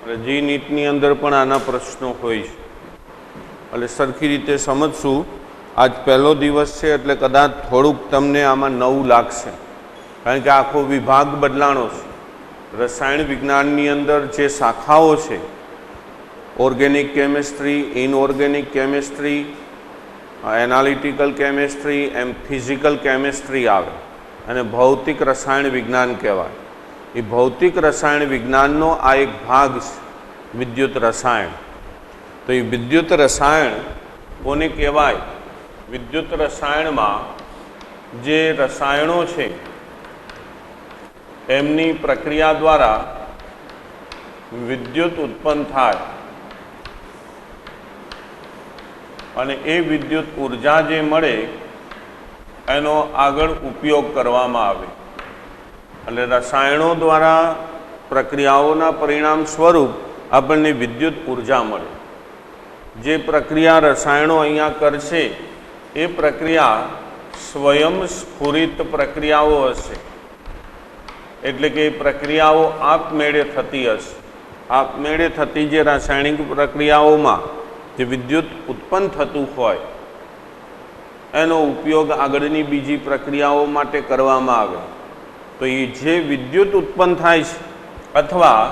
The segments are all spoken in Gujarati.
એટલે જી નીટની અંદર પણ આના પ્રશ્નો હોય છે, એટલે સરખી રીતે સમજશું. આજ પહેલો દિવસ છે એટલે કદાચ થોડુંક તમને આમાં નવું લાગશે, કારણ કે આખો વિભાગ બદલાણો છે. રસાયણ વિજ્ઞાનની અંદર જે શાખાઓ છે, organic chemistry, inorganic chemistry, analytical chemistry, એમ ફિઝિકલ કેમિસ્ટ્રી આવે અને ભૌતિક રસાયણ વિજ્ઞાન કહેવાય. એ ભૌતિક રસાયણ વિજ્ઞાનનો આ એક ભાગ છે, વિદ્યુત રસાયણ. તો એ વિદ્યુત રસાયણ કોને કહેવાય? વિદ્યુત રસાયણમાં જે રસાયણો છે એમની પ્રક્રિયા દ્વારા વિદ્યુત ઉત્પન્ન થાય અને એ વિદ્યુત ઉર્જા જે મળે એનો આગળ ઉપયોગ કરવામાં આવે. એટલે રસાયણો દ્વારા પ્રક્રિયાઓના પરિણામ સ્વરૂપ આપણને વિદ્યુત ઉર્જા મળે. જે પ્રક્રિયા રસાયણો અહીંયા કરશે એ પ્રક્રિયા સ્વયંસ્ફુરિત પ્રક્રિયાઓ હશે, એટલે કે એ પ્રક્રિયાઓ આપમેળે થતી હશે. આપમેળે થતી જે રાસાયણિક પ્રક્રિયાઓમાં જે વિદ્યુત ઉત્પન્ન થતું હોય એનો ઉપયોગ આગળની બીજી પ્રક્રિયાઓ માટે કરવામાં આવે. તો એ જે વિદ્યુત ઉત્પન્ન થાય છે અથવા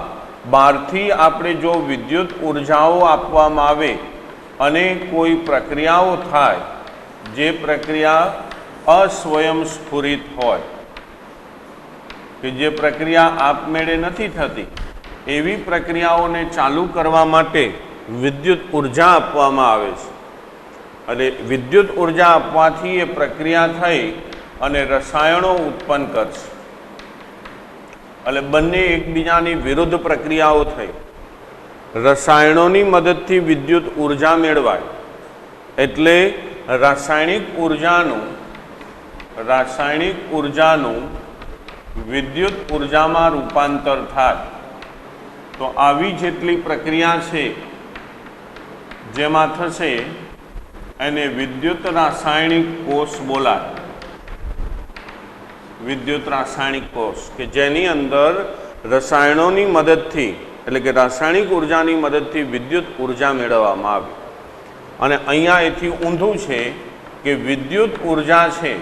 બહારથી આપણે જો વિદ્યુત ઉર્જાઓ આપવામાં આવે અને કોઈ પ્રક્રિયાઓ થાય જે પ્રક્રિયા અસ્વયંસ્ફુરિત હોય, કે જે પ્રક્રિયા આપમેળે નથી થતી, એવી પ્રક્રિયાઓને ચાલુ કરવા માટે વિદ્યુત ઉર્જા આપવામાં આવે છે. અને વિદ્યુત ઉર્જા આપવાથી એ પ્રક્રિયા થઈ અને રસાયણો ઉત્પન્ન કરશે. એટલે બંને એકબીજાની વિરુદ્ધ પ્રક્રિયાઓ થઈ. રસાયણોની મદદથી વિદ્યુત ઉર્જા મેળવાય એટલે રાસાયણિક ઉર્જાનું વિદ્યુત ઉર્જામાં રૂપાંતર થાય. તો આવી જેટલી પ્રક્રિયા છે જેમાં થશે એને વિદ્યુત રાસાયણિક કોષ બોલાય. વિદ્યુત રાસાયણિક કોષ કે જેની અંદર રસાયણોની મદદથી એટલે કે રાસાયણિક ઉર્જાની મદદથી વિદ્યુત ઉર્જા મેળવવામાં આવે. અને અહીંયા એથી ઊંધું છે કે વિદ્યુત ઉર્જા છે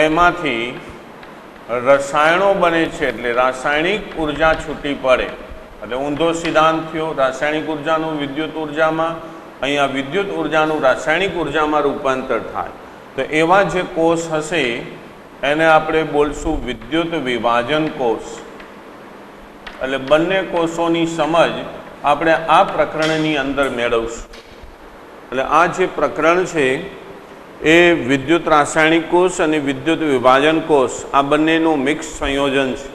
એમાંથી રસાયણો બને છે એટલે રાસાયણિક ઉર્જા છૂટી પડે. એટલે ઊંધો સિદ્ધાંત થયો. રાસાયણિક ઉર્જાનું વિદ્યુત ઉર્જામાં, અહીંયા વિદ્યુત ઉર્જાનું રાસાયણિક ઉર્જામાં રૂપાંતર થાય. તો એવા જે કોષ હશે એને આપણે બોલશું વિદ્યુત વિભાજન કોષ. એટલે બંને કોષોની સમજ આપણે આ પ્રકરણની અંદર મેળવશું. એટલે આ જે પ્રકરણ છે એ વિદ્યુત રાસાયણિક કોષ અને વિદ્યુત વિભાજન કોષ આ બંનેનું મિક્સ સંયોજન છે.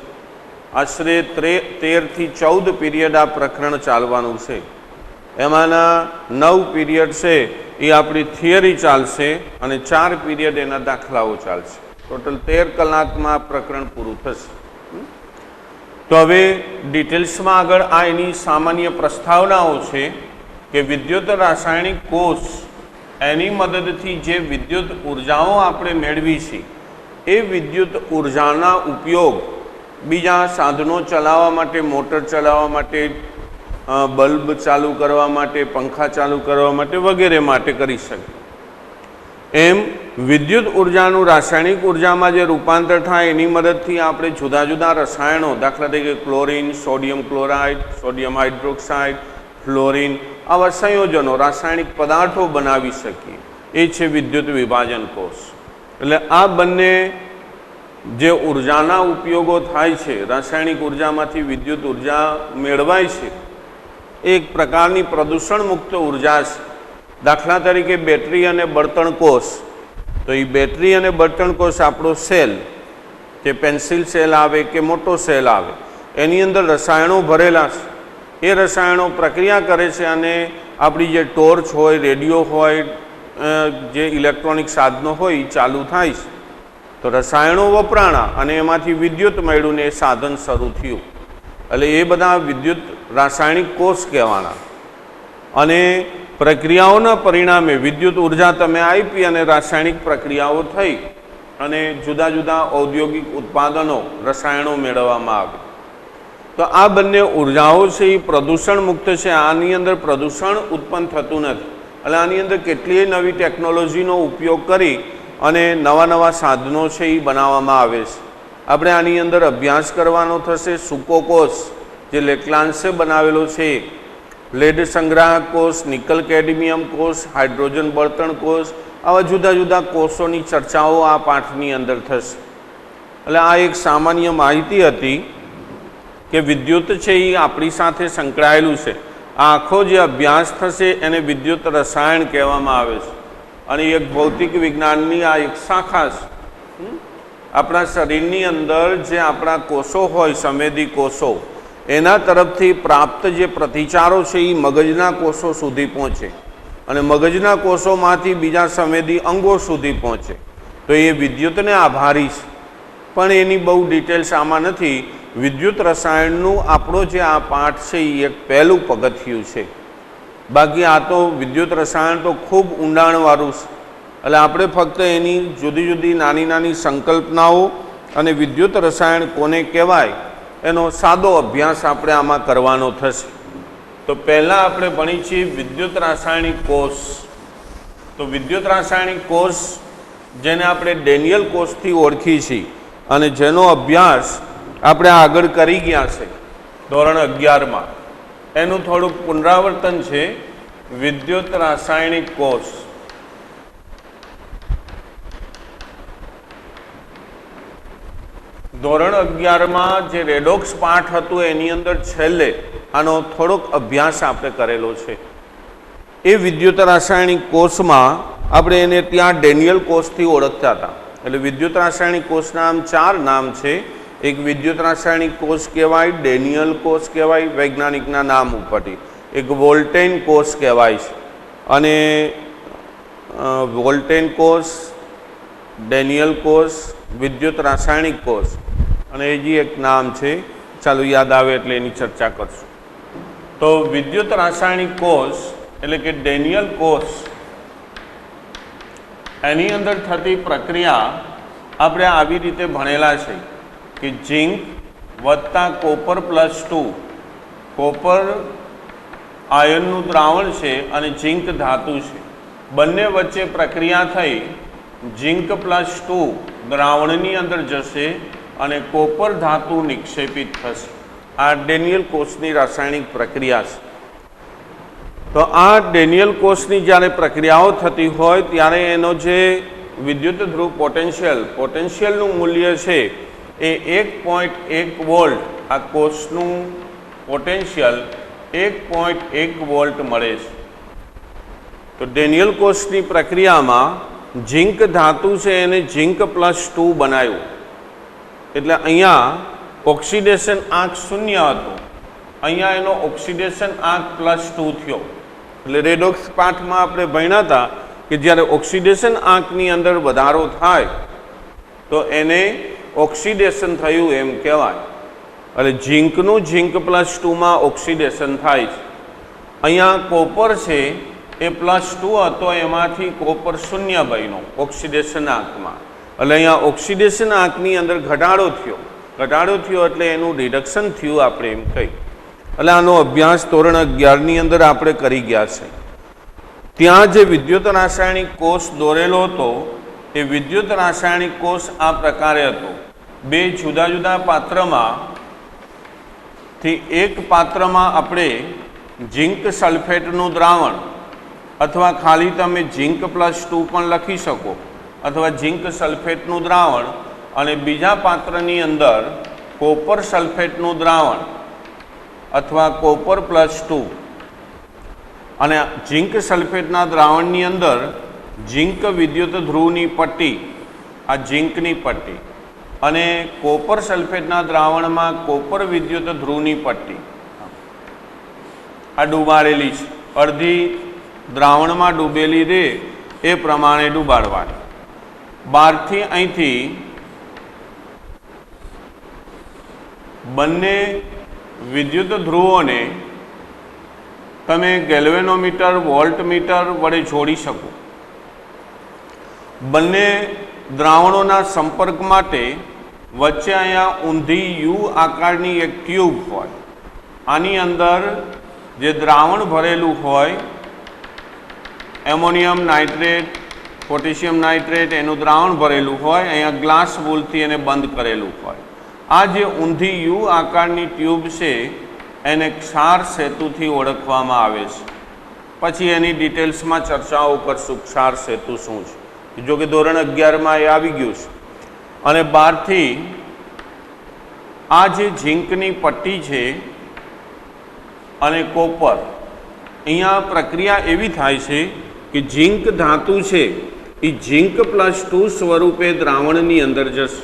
આશરે 13 થી 14 પીરિયડ આ પ્રકરણ ચાલવાનું છે. એમાંના 9 પીરિયડ છે એ આપણી થિયરી ચાલશે અને 4 પીરિયડ એના દાખલાઓ ચાલશે. ટોટલ 13 કલાકમાં આ પ્રકરણ પૂરું થશે. તો હવે ડિટેલ્સમાં આગળ આ એની સામાન્ય પ્રસ્તાવનાઓ છે કે વિદ્યુત રાસાયણિક કોષ એની મદદથી જે વિદ્યુત ઉર્જાઓ આપણે મેળવી છે એ વિદ્યુત ઉર્જાના ઉપયોગ બીજા સાધનો ચલાવવા માટે, મોટર ચલાવવા માટે, બલ્બ ચાલુ કરવા માટે, પંખા ચાલુ કરવા માટે વગેરે માટે કરી શકે. એમ વિદ્યુત ઉર્જાનું રાસાયણિક ઉર્જામાં જે રૂપાંતર થાય એની મદદથી આપણે જુદા જુદા રસાયણો, દાખલા તરીકે chlorine, sodium chloride, sodium hydroxide, fluorine, આવા સંયોજનો, રાસાયણિક પદાર્થો બનાવી શકીએ. એ છે વિદ્યુત વિભાજન કોષ. એટલે આ બંને જે ઉર્જાના ઉપયોગો થાય છે, રાસાયણિક ઉર્જામાંથી વિદ્યુત ઉર્જા મેળવાય છે, એક પ્રકારની પ્રદૂષણ મુક્ત ઉર્જા છે. દાખલા તરીકે બેટરી અને બળતણ કોષ. તો એ બેટરી અને બળતણ કોષ આપણો સેલ, કે પેન્સિલ સેલ આવે કે મોટો સેલ આવે, એની અંદર રસાયણો ભરેલા છે. એ રસાયણો પ્રક્રિયા કરે છે અને આપણી જે ટોર્ચ હોય, રેડિયો હોય, જે ઇલેક્ટ્રોનિક સાધનો હોય એ ચાલુ થાય છે. તો રસાયણો વપરાણા અને એમાંથી વિદ્યુત મળ્યું ને એ સાધન શરૂ થયું. એટલે એ બધા વિદ્યુત રાસાયણિક કોષ કહેવાના. અને પ્રક્રિયાઓના પરિણામે વિદ્યુત ઉર્જા તમે આપી અને રાસાયણિક પ્રક્રિયાઓ થઈ અને જુદા જુદા ઔદ્યોગિક ઉત્પાદનો, રસાયણો મેળવવામાં આવે. તો આ બંને ઉર્જાઓ છે એ પ્રદૂષણ મુક્ત છે, આની અંદર પ્રદૂષણ ઉત્પન્ન થતું નથી. એટલે આની અંદર કેટલીય નવી ટેકનોલોજીનો ઉપયોગ કરી અને નવા નવા સાધનો છે એ બનાવવામાં આવે છે. આપણે આની અંદર અભ્યાસ કરવાનો થશે. સૂકો કોષ જે લેક્લાન્સે બનાવેલો છે, લેડ સંગ્રાહક કોષ, નિકલ કેડમિયમ કોષ, હાઇડ્રોજન બળતણ કોષ, આવા જુદા જુદા કોષોની ચર્ચાઓ આ પાઠની અંદર થશે. એટલે આ એક સામાન્ય માહિતી હતી કે વિદ્યુત છે એ આપણી સાથે સંકળાયેલું છે. આ આખો જે અભ્યાસ થશે એને વિદ્યુત રસાયણ કહેવામાં આવે છે અને એક ભૌતિક વિજ્ઞાનની આ એક શાખા છે. આપણા શરીરની અંદર જે આપણા કોષો હોય, સંવેદી કોષો, એના તરફથી પ્રાપ્ત જે પ્રતિચારો છે એ મગજના કોષો સુધી પહોંચે અને મગજના કોષોમાંથી બીજા સંવેદી અંગો સુધી પહોંચે. તો એ વિદ્યુતને આભારી છે, પણ એની બહુ ડિટેલ્સ આમાં નથી. વિદ્યુત રસાયણનું આપણો જે આ પાઠ છે એ એક પહેલું પગથિયું છે. બાકી આ તો વિદ્યુત રસાયણ તો ખૂબ ઊંડાણવાળું છે. એટલે આપણે ફક્ત એની જુદી જુદી નાની નાની સંકલ્પનાઓ અને વિદ્યુત રસાયણ કોને કહેવાય એનો સાદો અભ્યાસ આપણે આમાં કરવાનો થશે. તો પહેલાં આપણે ભણી છીએ વિદ્યુત રાસાયણિક કોષ. તો વિદ્યુત રાસાયણિક કોષ જેને આપણે ડેનિયલ કોષથી ઓળખી છીએ અને જેનો અભ્યાસ આપણે આગળ કરી ગયા છે ધોરણ 11માં. એનું થોડુંક પુનરાવર્તન છે. વિદ્યુત રાસાયણિક કોષ ધોરણ 11માં જે રેડોક્સ પાઠ હતું એની અંદર છેલ્લે આનો થોડોક અભ્યાસ આપણે કરેલો છે. એ વિદ્યુત રાસાયણિક કોષમાં આપણે એને ત્યાં ડેનિયલ કોષથી ઓળખતા હતા. એટલે વિદ્યુત રાસાયણિક કોષના આમ 4 નામ છે. એક વિદ્યુત રાસાયણિક કોષ કહેવાય, ડેનિયલ કોષ કહેવાય વૈજ્ઞાનિકના નામ ઉપરથી, એક વોલ્ટેન કોષ કહેવાય છે અને વોલ્ટેન કોષ, ડેનિયલ કોષ, વિદ્યુત રાસાયણિક કોષ અને હજી એક નામ છે, ચાલો યાદ આવે એટલે એની ચર્ચા કરશું. તો વિદ્યુત રાસાયણિક કોષ એટલે કે ડેનિયલ કોષ, એની અંદર થતી પ્રક્રિયા આપણે આવી રીતે ભણેલા છે કે ઝીંક વત્તા કોપર +2, કોપર આયનનું દ્રાવણ છે અને ઝીંક ધાતુ છે, બંને વચ્ચે પ્રક્રિયા થઈ ઝીંક +2 દ્રાવણની અંદર જશે અને કોપર ધાતુ નિક્ષેપિત થશે. આ ડેનિયલ કોષની રાસાયણિક પ્રક્રિયા છે. તો આ ડેનિયલ કોષની જ્યારે પ્રક્રિયાઓ થતી હોય ત્યારે એનો જે વિદ્યુત ધ્રુવ પોટેન્શિયલનું મૂલ્ય છે એ 1.1 વોલ્ટ, આ કોષનું પોટેન્શિયલ 1.1 વોલ્ટ મળે છે. તો ડેનિયલ કોષની પ્રક્રિયામાં ઝીંક ધાતુ છે એને ઝીંક +2 બનાવ્યું. એટલે અહીંયા ઓક્સિડેશન આંક 0 હતો, અહીંયા એનો ઓક્સિડેશન આંક +2 થયો. એટલે રેડોક્સ પાઠમાં આપણે ભણ્યા હતા કે જ્યારે ઓક્સિડેશન આંકની અંદર વધારો થાય તો એને ઓક્સિડેશન થયું એમ કહેવાય. એટલે ઝીંકનું ઝીંક +2માં ઓક્સિડેશન થાય છે. અહીંયા કોપર છે એ +2 હતો, એમાંથી કોપર 0 બન્યો ઓક્સિડેશન આંકમાં. એટલે અહીંયા ઓક્સિડેશન આંકની અંદર ઘટાડો થયો એટલે એનું રિડક્શન થયું આપણે એમ કહી. એટલે આનો અભ્યાસ ધોરણ 11ની અંદર આપણે કરી ગયા છે. ત્યાં જે વિદ્યુત રાસાયણિક કોષ દોરેલો હતો એ વિદ્યુત રાસાયણિક કોષ આ પ્રકારે હતો. 2 જુદા જુદા પાત્રમાંથી એક પાત્રમાં આપણે ઝીંક સલ્ફેટનું દ્રાવણ અથવા ખાલી તમે ઝીંક +2 પણ લખી શકો અથવા ઝીંક સલ્ફેટનું દ્રાવણ અને બીજા પાત્રની અંદર કોપર સલ્ફેટનું દ્રાવણ અથવા કોપર +2 અને ઝીંક સલ્ફેટના દ્રાવણની અંદર ઝીંક વિદ્યુત ધ્રુવની પટ્ટી, આ ઝીંકની પટ્ટી, અને કોપર સલ્ફેટના દ્રાવણમાં કોપર વિદ્યુત ધ્રુવની પટ્ટી આ ડૂબાડેલી છે. અડધી દ્રાવણમાં ડૂબેલી રહે એ પ્રમાણે ડૂબાડવાની. બહારથી અહીંથી બંને વિદ્યુત ધ્રુવોને તમે ગેલ્વેનોમીટર, વોલ્ટમીટર વડે જોડી શકો. બંને દ્રાવણોના સંપર્ક માટે વચ્ચે અહીંયા ઊંધી યુ આકારની એક ટ્યુબ હોય, આની અંદર જે દ્રાવણ ભરેલું હોય, એમોનિયમ નાઇટ્રેટ, પોટેશિયમ નાઇટ્રેટ એનું દ્રાવણ ભરેલું હોય, અહીંયા ગ્લાસ વૂલથી એને બંધ કરેલું હોય. આ જે ઊંધી યુ આકારની ટ્યુબ છે એને ક્ષાર સેતુથી ઓળખવામાં આવે છે. પછી એની ડિટેલ્સમાં ચર્ચાઓ કરશું ક્ષાર સેતુ શું છે, જો કે ધોરણ 11માં એ આવી ગયું છે. અને બહારથી આ જે ઝીંકની પટ્ટી છે અને કોપર, અહીંયા પ્રક્રિયા એવી થાય છે કે ઝીંક ધાતુ છે એ ઝીંક +2 સ્વરૂપે દ્રાવણની અંદર જશે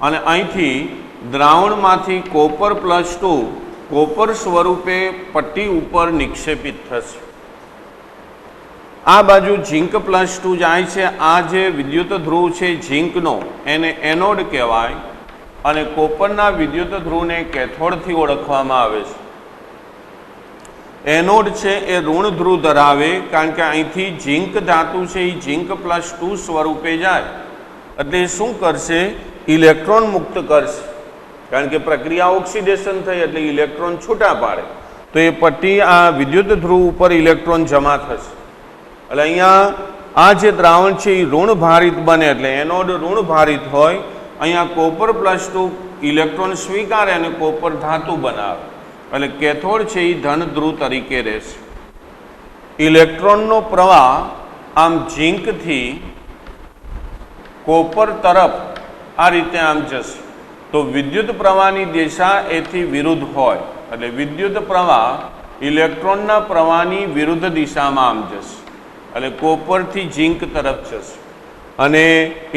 અને અહીંથી દ્રાવણમાંથી કોપર +2 કોપર સ્વરૂપે પટ્ટી ઉપર નિક્ષેપિત થશે. આ બાજુ ઝીંક +2 જાય છે. આ જે વિદ્યુત ધ્રુવ છે ઝીંકનો એને એનોડ કહેવાય અને કોપરના વિદ્યુત ધ્રુવને કેથોડથી ઓળખવામાં આવે છે. એનોડ છે એ ઋણ ધ્રુવ ધરાવે, કારણ કે અહીંથી ઝીંક ધાતુ છે એ ઝીંક +2 સ્વરૂપે જાય એટલે શું કરશે? ઇલેક્ટ્રોન મુક્ત કરશે, કારણ કે પ્રક્રિયા ઓક્સિડેશન થઈ એટલે ઇલેક્ટ્રોન છૂટા પાડે તો એ પટ્ટી આ વિદ્યુત ધ્રુવ ઉપર ઇલેક્ટ્રોન જમા થશે. એટલે અહીંયા આ જે દ્રાવણ છે એ ઋણ ભારિત બને એટલે એનોડ ઋણ ભારિત હોય. અહીંયા કોપર +2 ઇલેક્ટ્રોન સ્વીકારે અને કોપર ધાતુ બનાવે એટલે કેથોડ છે એ ધન ધ્રુવ તરીકે રહેશે. ઇલેક્ટ્રોનનો પ્રવાહ આમ ઝીંકથી કોપર તરફ આ રીતે આમ જશે તો વિદ્યુત પ્રવાહની દિશા એથી વિરુદ્ધ હોય એટલે વિદ્યુત પ્રવાહ ઇલેક્ટ્રોનના પ્રવાહની વિરુદ્ધ દિશામાં આમ જશે એટલે કોપરથી ઝીંક તરફ જશે અને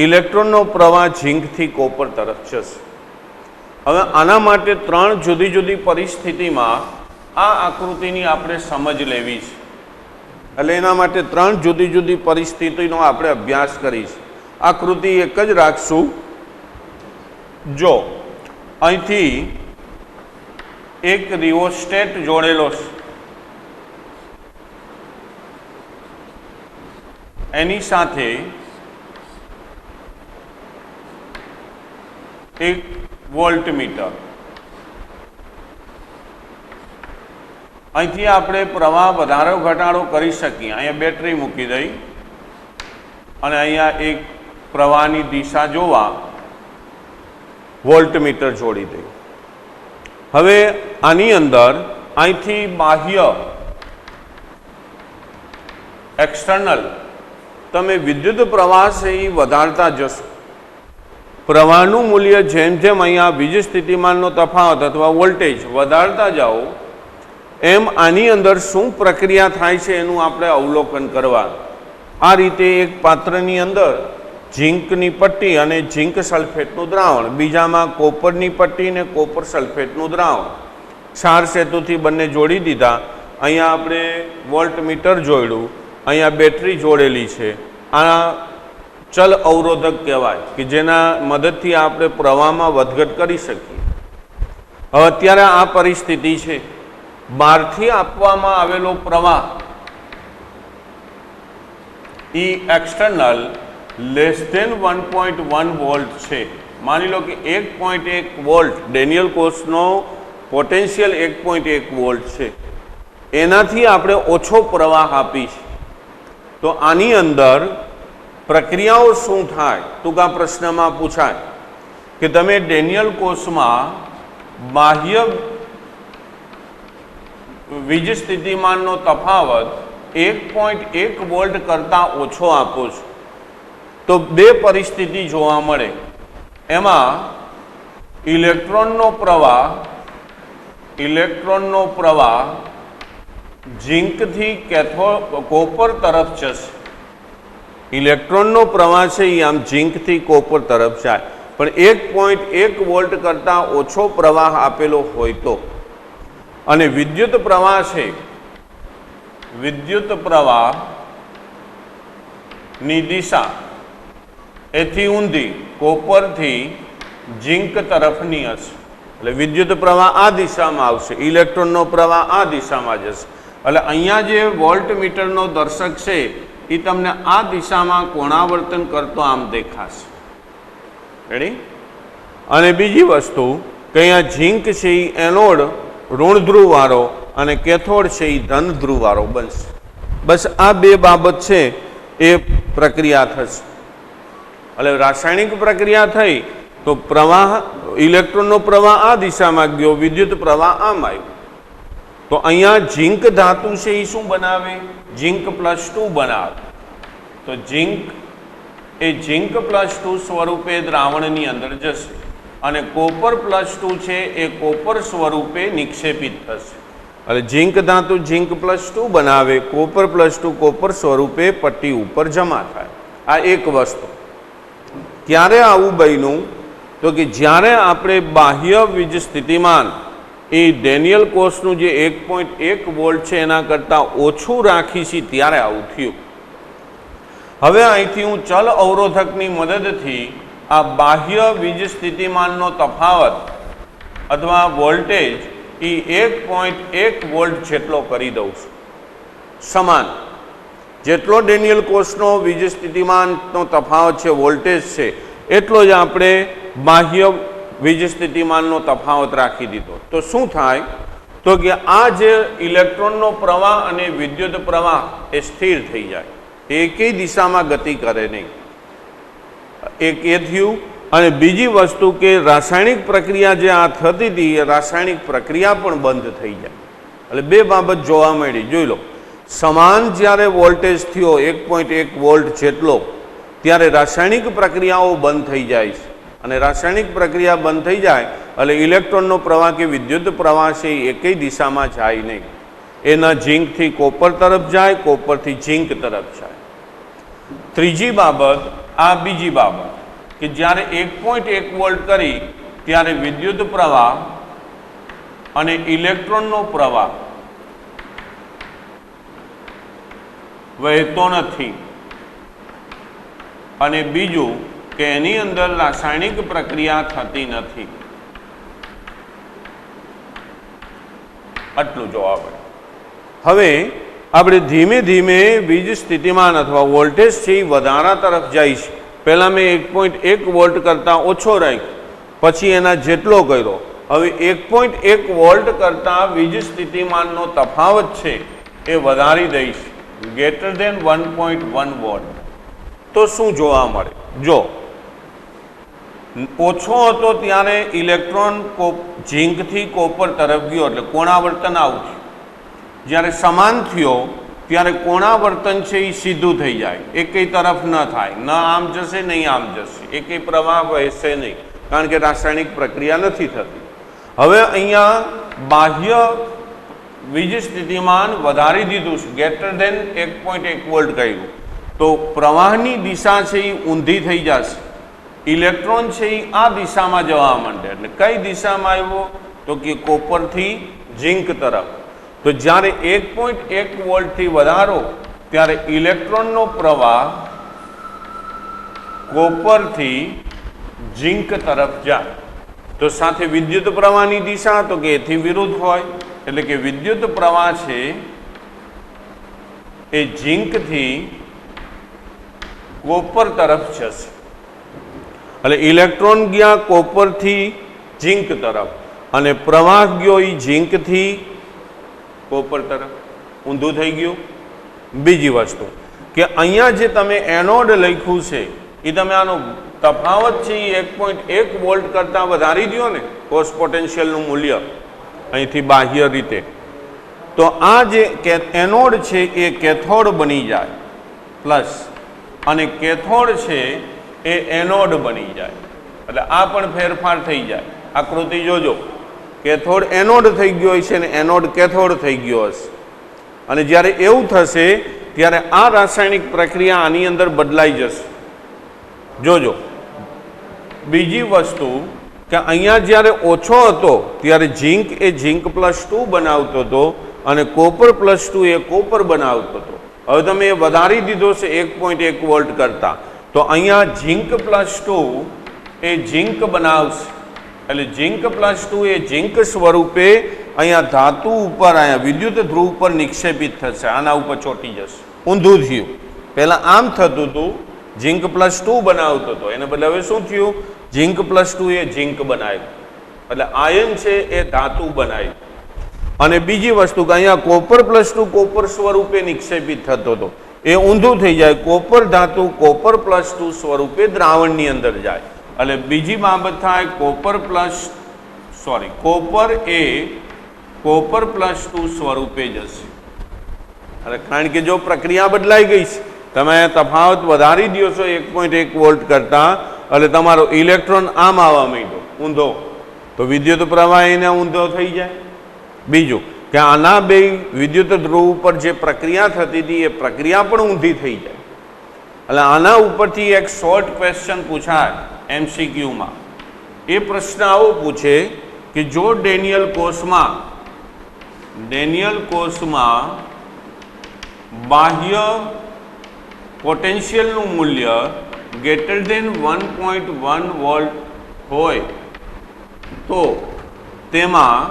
ઇલેક્ટ્રોનનો પ્રવાહ ઝીંકથી કોપર તરફ જશે. હવે આના માટે 3 જુદી જુદી પરિસ્થિતિમાં આ આકૃતિની આપણે સમજ લેવી છે એટલે એના માટે 3 જુદી જુદી પરિસ્થિતિનો આપણે અભ્યાસ કરીશું. આકૃતિ એક જ રાખશું. જો અહીંથી એક રિઓસ્ટેટ જોડેલો છે, એની સાથે એક વોલ્ટમીટર, અહીંથી આપણે પ્રવાહ વધારો ઘટાડો કરી શકીએ. અહીંયા બેટરી મૂકી દઈ અને અહીંયા એક પ્રવાહની દિશા જોવા વોલ્ટમીટર જોડી દઈ. હવે આની અંદર અહીંથી બાહ્ય એક્સટર્નલ તમે વિદ્યુત પ્રવાહ છે એ વધારતા જશો. પ્રવાહનું મૂલ્ય જેમ જેમ અહીંયા વીજ સ્થિતિમાનનો તફાવત અથવા વોલ્ટેજ વધારતા જાઓ એમ આની અંદર શું પ્રક્રિયા થાય છે એનું આપણે અવલોકન કરવાનું. આ રીતે એક પાત્રની અંદર ઝીંકની પટ્ટી અને ઝીંક સલ્ફેટનું દ્રાવણ, બીજામાં કોપરની પટ્ટી અને કોપર સલ્ફેટનું દ્રાવણ, ક્ષાર સેતુથી બંને જોડી દીધા. અહીંયા આપણે વોલ્ટમીટર જોડ્યું, અહીંયા બેટરી જોડેલી છે. આ ચલ અવરોધક કહેવાય કે જેના મદદથી આપણે પ્રવાહમાં વધઘટ કરી શકીએ. હવે અત્યારે આ પરિસ્થિતિ છે, બહારથી આપવામાં આવેલો પ્રવાહ એ એક્સટર્નલ <1.1 વોલ્ટ છે. માની લો કે 1.1 વોલ્ટ ડેનિયલ કોષનો પોટેન્શિયલ 1.1 વોલ્ટ છે, એનાથી આપણે ઓછો પ્રવાહ આપીશું તો આની અંદર પ્રક્રિયાઓ શું થાય? ટૂંકા પ્રશ્નમાં પૂછાય કે તમે ડેનિયલ કોષમાં બાહ્ય વીજ સ્થિતિમાનનો તફાવત 1.1 વોલ્ટ કરતાં ઓછો આપો છો તો બે પરિસ્થિતિ જોવા મળે. એમાં ઇલેક્ટ્રોનનો પ્રવાહ ઝીંકથી કોપર તરફ જશે. ઇલેક્ટ્રોનનો પ્રવાહ છે એ આમ ઝીંકથી કોપર તરફ જાય, પણ 1.1 વોલ્ટ કરતાં ઓછો પ્રવાહ આપેલો હોય તો. અને વિદ્યુત પ્રવાહ છે, વિદ્યુત પ્રવાહની દિશા એથી ઊંધી કોપરથી ઝીંક તરફની હશે એટલે વિદ્યુત પ્રવાહ આ દિશામાં આવશે, ઇલેક્ટ્રોનનો પ્રવાહ આ દિશામાં જશે. એટલે અહીંયા જે વોલ્ટમીટરનો દર્શક છે એ તમને આ દિશામાં કોણાવર્તન કરતો આમ દેખાશે. રેડી? અને બીજી વસ્તુ કે અહીંયા ઝીંક છે એ એનોડ ઋણ ધ્રુવવાળો અને કેથોડ છે એ ધન ધ્રુવવાળો બનશે. બસ આ બે બાબત છે એ પ્રક્રિયા થશે. એટલે રાસાયણિક પ્રક્રિયા થઈ તો પ્રવાહ, ઇલેક્ટ્રોનનો પ્રવાહ આ દિશામાં ગયો, વિદ્યુત પ્રવાહ આમ આવ્યો. તો અહીંયા ઝીંક ધાતુ છે એ શું બનાવે? ઝીંક +2 બનાવે. તો ઝીંક એ ઝીંક +2 સ્વરૂપે દ્રાવણની અંદર જશે અને કોપર +2 છે એ કોપર સ્વરૂપે નિક્ષેપિત થશે. એટલે ઝીંક ધાતુ ઝીંક +2 બનાવે, કોપર +2 કોપર સ્વરૂપે પટ્ટી ઉપર જમા થાય. આ એક વસ્તુ. ક્યારે આવું બન્યું? તો કે જ્યારે આપણે બાહ્ય વીજ સ્થિતિમાન એ ડેનિયલ કોષનું જે 1.1 વોલ્ટ છે એના કરતાં ઓછું રાખીશી ત્યારે આવું થયું. હવે અહીંથી હું ચલ અવરોધકની મદદથી આ બાહ્ય વીજ સ્થિતિમાનનો તફાવત અથવા વોલ્ટેજ એ 1.1 વોલ્ટ જેટલો કરી દઉં છું. સમાન જેટલો ડેનિયલ કોષનો વીજ સ્થિતિમાનનો તફાવત છે, વોલ્ટેજ છે, એટલો જ આપણે બાહ્ય વીજ સ્થિતિમાનનો તફાવત રાખી દીધો. તો શું થાય? તો કે આ જે ઇલેક્ટ્રોનનો પ્રવાહ અને વિદ્યુત પ્રવાહ એ સ્થિર થઈ જાય, એકેય દિશામાં ગતિ કરે નહીં. એક એ થયું. અને બીજી વસ્તુ કે રાસાયણિક પ્રક્રિયા જે આ થતી હતી એ રાસાયણિક પ્રક્રિયા પણ બંધ થઈ જાય. એટલે બે બાબત જોવા મળી. જોઈ લો, સમાન જ્યારે વોલ્ટેજ થયો 1.1 વોલ્ટ જેટલો, ત્યારે રાસાયણિક પ્રક્રિયાઓ બંધ થઈ જાય છે. અને રાસાયણિક પ્રક્રિયા બંધ થઈ જાય એટલે ઇલેક્ટ્રોનનો પ્રવાહ કે વિદ્યુત પ્રવાહ છે એ એકેય દિશામાં જાય નહીં. એના ઝીંકથી કોપર તરફ જાય, કોપરથી ઝીંક તરફ જાય. ત્રીજી બાબત, આ બીજી બાબત કે જ્યારે 1.1 વોલ્ટ કરી ત્યારે વિદ્યુત પ્રવાહ અને ઇલેક્ટ્રોનનો પ્રવાહ વહેતો નથી. અને બીજું કે એની અંદર રાસાયણિક પ્રક્રિયા થતી નથી. આટલું જવાબ. હવે આપણે ધીમે ધીમે વીજ સ્થિતિમાન અથવા વોલ્ટેજ છે એ વધારા તરફ જાય છે. પહેલાં મેં 1.1 વોલ્ટ કરતાં ઓછો રાખ્યો, પછી એના જેટલો કર્યો. હવે 1.1 વોલ્ટ કરતાં વીજ સ્થિતિમાનનો તફાવત છે એ વધારી દઈશ, ગ્રેટર ધેન 1.1 વોલ્ટ. તો શું જોવા મળે? જો ઓછો હતો ત્યારે ઇલેક્ટ્રોન ઝીંકથી કોપર તરફ ગયો એટલે કોણાવર્તન આવું થયું. જ્યારે સમાન થયો ત્યારે કોણાવર્તન છે એ સીધું થઈ જાય, એકેય તરફ ન થાય, ન આમ જશે નહીં આમ જશે, એકેય પ્રવાહ વહેશે નહીં, કારણ કે રાસાયણિક પ્રક્રિયા નથી થતી. હવે અહીંયા બાહ્ય વીજ સ્થિતિમાન વધારી દીધું છે, ગ્રેટર ધેન 1.1 વોલ્ટ કર્યું, તો પ્રવાહની દિશા છે એ ઊંધી થઈ જશે. ઇલેક્ટ્રોન છે એ આ દિશામાં જવા માંડે. એટલે કઈ દિશામાં આવ્યો? તો કે કોપરથી ઝીંક તરફ. તો જ્યારે 1.1 વોલ્ટથી વધારો ત્યારે ઇલેક્ટ્રોનનો પ્રવાહ કોપરથી ઝીંક તરફ જાય. તો સાથે વિદ્યુત પ્રવાહની દિશા તો કે એથી વિરુદ્ધ હોય, એટલે કે વિદ્યુત પ્રવાહ છે એ ઝીંકથી કોપર તરફ જશે. એટલે ઇલેક્ટ્રોન ગયા કોપરથી ઝીંક તરફ અને પ્રવાહ ગયો એ ઝીંકથી કોપર તરફ. ઊંધું થઈ ગયું. બીજી વસ્તુ કે અહીંયા જે તમે એનોડ લખ્યું છે એ તમે આનો તફાવત છે એ 1.1 વોલ્ટ કરતાં વધારી દો ને કોસ પોટેન્શિયલનું મૂલ્ય અહીંથી બાહ્ય રીતે, તો આ જે એનોડ છે એ કેથોડ બની જાય પ્લસ, અને કેથોડ છે એ એનોડ બની જાય. એટલે આ પણ ફેરફાર થઈ જાય. આકૃતિ જોજો, કેથોડ એનોડ થઈ ગયો છે ને એનોડ કેથોડ થઈ ગયો હશે. અને જ્યારે એવું થશે ત્યારે આ રાસાયણિક પ્રક્રિયા આની અંદર બદલાઈ જશે. જોજો બીજી વસ્તુ કે અહીંયા જ્યારે ઓછો હતો ત્યારે ઝીંક એ ઝીંક +2 બનાવતો હતો અને કોપર +2 એ કોપર બનાવતો હતો. હવે તમે એ વધારી દીધો છે 1.1 વોલ્ટ કરતાં, તો અહીંયા ઝીંક +2 એ ઝીંક બનાવશે. એટલે ઝીંક +2 એ ઝીંક સ્વરૂપે અહીંયા ધાતુ ઉપર, અહીંયા વિદ્યુત ધ્રુવ ઉપર નિક્ષેપિત થશે, આના ઉપર ચોંટી જશે. ઊંધું થયું. પહેલાં આમ થતું હતું, ઝીંક +2 બનાવતો હતો, એને બદલે હવે શું થયું? ઝીંક +2 એ ઝીંક બનાવ્યું, એટલે આયન છે એ ધાતુ બનાવ્યું. અને બીજી વસ્તુ કે અહીંયા કોપર +2 કોપર સ્વરૂપે નિક્ષેપિત થતો હતો, એ ઊંધું થઈ જાય. કોપર ધાતુ કોપર +2 સ્વરૂપે દ્રાવણની અંદર જાય. એટલે બીજી બાબત થાય કોપર એ કોપર +2 સ્વરૂપે જશે. એટલે કારણ કે જો પ્રક્રિયા બદલાઈ ગઈ છે, તમે તફાવત વધારી દો છો 1.1 વોલ્ટ કરતાં, એટલે તમારો ઇલેક્ટ્રોન આમ આવવા માંડ્યો ઊંધો, તો વિદ્યુત પ્રવાહ એને ઊંધો થઈ જાય. બીજું કે આના બે વિદ્યુત ધ્રુવ ઉપર જે પ્રક્રિયા થતી હતી એ પ્રક્રિયા પણ ઊંધી થઈ જાય. એટલે આના ઉપરથી એક શોર્ટ ક્વેશ્ચન પૂછાય MCQમાં. એ પ્રશ્ન આવો પૂછે કે જો ડેનિયલ કોષમાં બાહ્ય પોટેન્શિયલનું મૂલ્ય >1.1 વોલ્ટ હોય તો તેમાં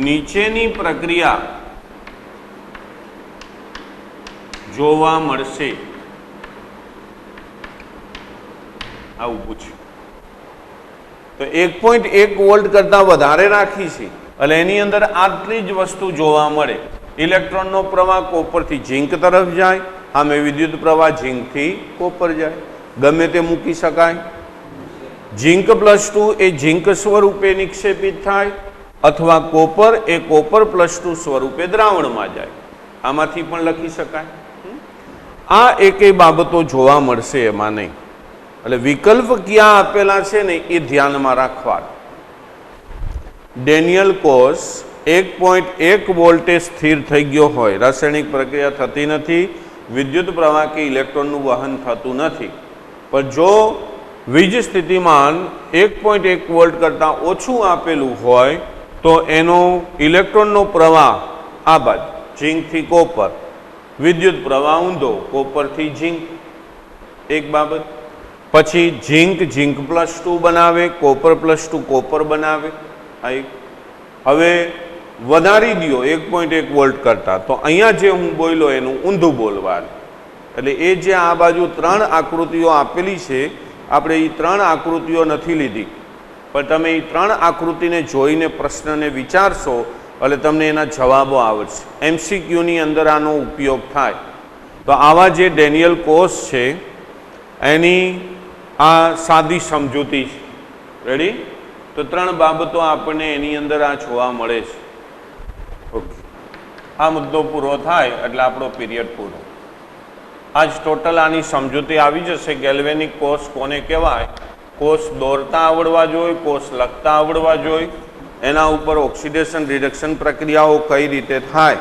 નીચેની પ્રક્રિયા જોવા મળશે. આવું પૂછ્યું. તો 1.1 વોલ્ટ કરતાં વધારે રાખી છે, એટલે એની અંદર આટલી જ વસ્તુ જોવા મળે. ઇલેક્ટ્રોનનો પ્રવાહ કોપરથી ઝીંક તરફ જાય, આમે વિદ્યુત પ્રવાહ ઝીંકથી કોપર જાય, ગમે તે મૂકી શકાય. ઝીંક +2 એ ઝીંક સ્વરૂપે નિક્ષેપિત થાય, અથવા કોપર એ કોપર +2 સ્વરૂપે દ્રાવણમાં જાય. આમાંથી પણ લખી શકાય. આ એકેય બાબતો જોવા મળશે એમાં નહીં. એટલે વિકલ્પ ક્યાં આપેલા છે ને એ ધ્યાનમાં રાખવા. ડેનિયલ કોષ 1.1 વોલ્ટે સ્થિર થઈ ગયો હોય, રાસાયણિક પ્રક્રિયા થતી નથી, વિદ્યુત પ્રવાહ કે ઇલેક્ટ્રોનનું વહન થતું નથી, પણ જો વીજ સ્થિતિમાન 1.1 વોલ્ટ કરતાં ઓછું આપેલું હોય તો એનો ઇલેક્ટ્રોનનો પ્રવાહ આ બાજુ ઝીંકથી કોપર, વિદ્યુત પ્રવાહ ઊંધો કોપરથી ઝીંક. એક બાબત. પછી ઝીંક +2 બનાવે, કોપર +2 કોપર બનાવે. આ એક. હવે વધારી દો 1.1 વોલ્ટ કરતાં, તો અહીંયા જે હું બોલ્યો એનું ઊંધું બોલવાનું. એટલે એ જે આ બાજુ 3 આકૃતિઓ આપેલી છે, આપણે એ 3 આકૃતિઓ નથી લીધી, પણ તમે એ 3 આકૃતિને જોઈને પ્રશ્નને વિચારશો એટલે તમને એના જવાબો આવડશે. MCQની અંદર આનો ઉપયોગ થાય. તો આવા જે ડેનિયલ કોષ છે એની આ સાદી સમજૂતી છે. રેડી? તો 3 બાબતો આપણને એની અંદર આ જોવા મળે છે. ઓકે, આ મુદ્દો પૂરો થાય એટલે આપણો પીરિયડ પૂરો. આજ ટોટલ આની સમજૂતી આવી જશે. ગેલ્વેનિક કોષ કોને કહેવાય, કોષ દોરતા આવડવા જોઈએ, કોષ લખતા આવડવા જોઈએ, એના ઉપર ઓક્સિડેશન રિડક્શન પ્રક્રિયાઓ કઈ રીતે થાય,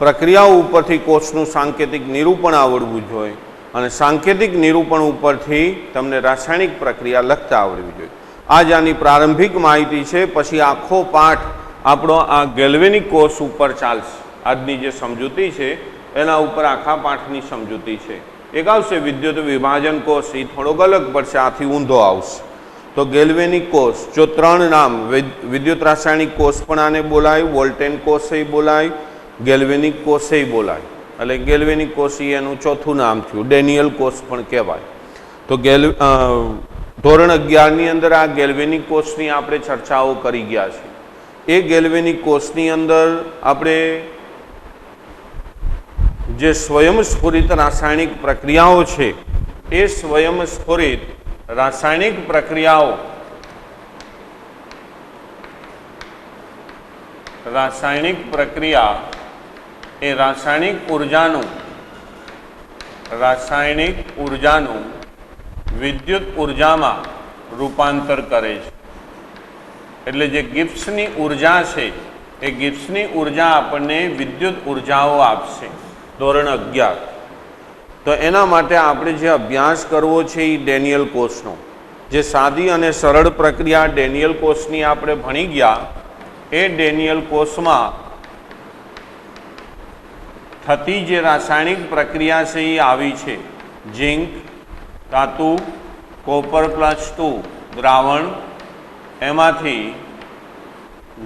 પ્રક્રિયાઓ ઉપરથી કોષનું સાંકેતિક નિરૂપણ આવડવું જોઈએ, અને સાંકેતિક નિરૂપણ ઉપરથી તમને રાસાયણિક પ્રક્રિયા લખતા આવડવી જોઈએ. આ જ આની પ્રારંભિક માહિતી છે. પછી આખો પાઠ આપણો આ ગેલ્વેનિક કોષ ઉપર ચાલશે. આજની જે સમજૂતી છે એના ઉપર આખા પાઠની સમજૂતી છે. એક આવશે વિદ્યુત વિભાજન કોષ, એ થોડોક અલગ પડશે, આથી ઊંધો આવશે. તો ગેલ્વેનિક કોષ, જો 3 નામ, વિદ્યુત રાસાયણિક કોષ પણ આને બોલાય, વોલ્ટેન કોષ બોલાય, ગેલ્વેનિક કોષ બોલાય. એટલે ગેલ્વેનિક કોષ એનું 4થું નામ થયું. ડેનિયલ કોષ પણ કહેવાય. તો ધોરણ 11ની અંદર આ ગેલ્વેનિક કોષની આપણે ચર્ચાઓ કરી ગયા છે. એ ગેલ્વેનિક કોષની અંદર આપણે જે સ્વયંસ્ફુરિત રાસાયણિક પ્રક્રિયાઓ છે, એ સ્વયંસ્ફુરિત રાસાયણિક પ્રક્રિયાઓ એ રાસાયણિક ઉર્જાનું વિદ્યુત ઉર્જામાં રૂપાંતર કરે છે. એટલે જે ગિબ્સની ઉર્જા છે એ ગિબ્સની ઉર્જા આપણને વિદ્યુત ઉર્જાઓ આપશે. ધોરણ 11. તો એના માટે આપણે જે અભ્યાસ કરવો છે એ ડેનિયલ કોષનો, જે સાદી અને સરળ પ્રક્રિયા ડેનિયલ કોષની આપણે ભણી ગયા, એ ડેનિયલ કોષમાં થતી જે રાસાયણિક પ્રક્રિયા છે એ આવી છે. ઝીંક ધાતુ, કોપર +2 દ્રાવણ, એમાંથી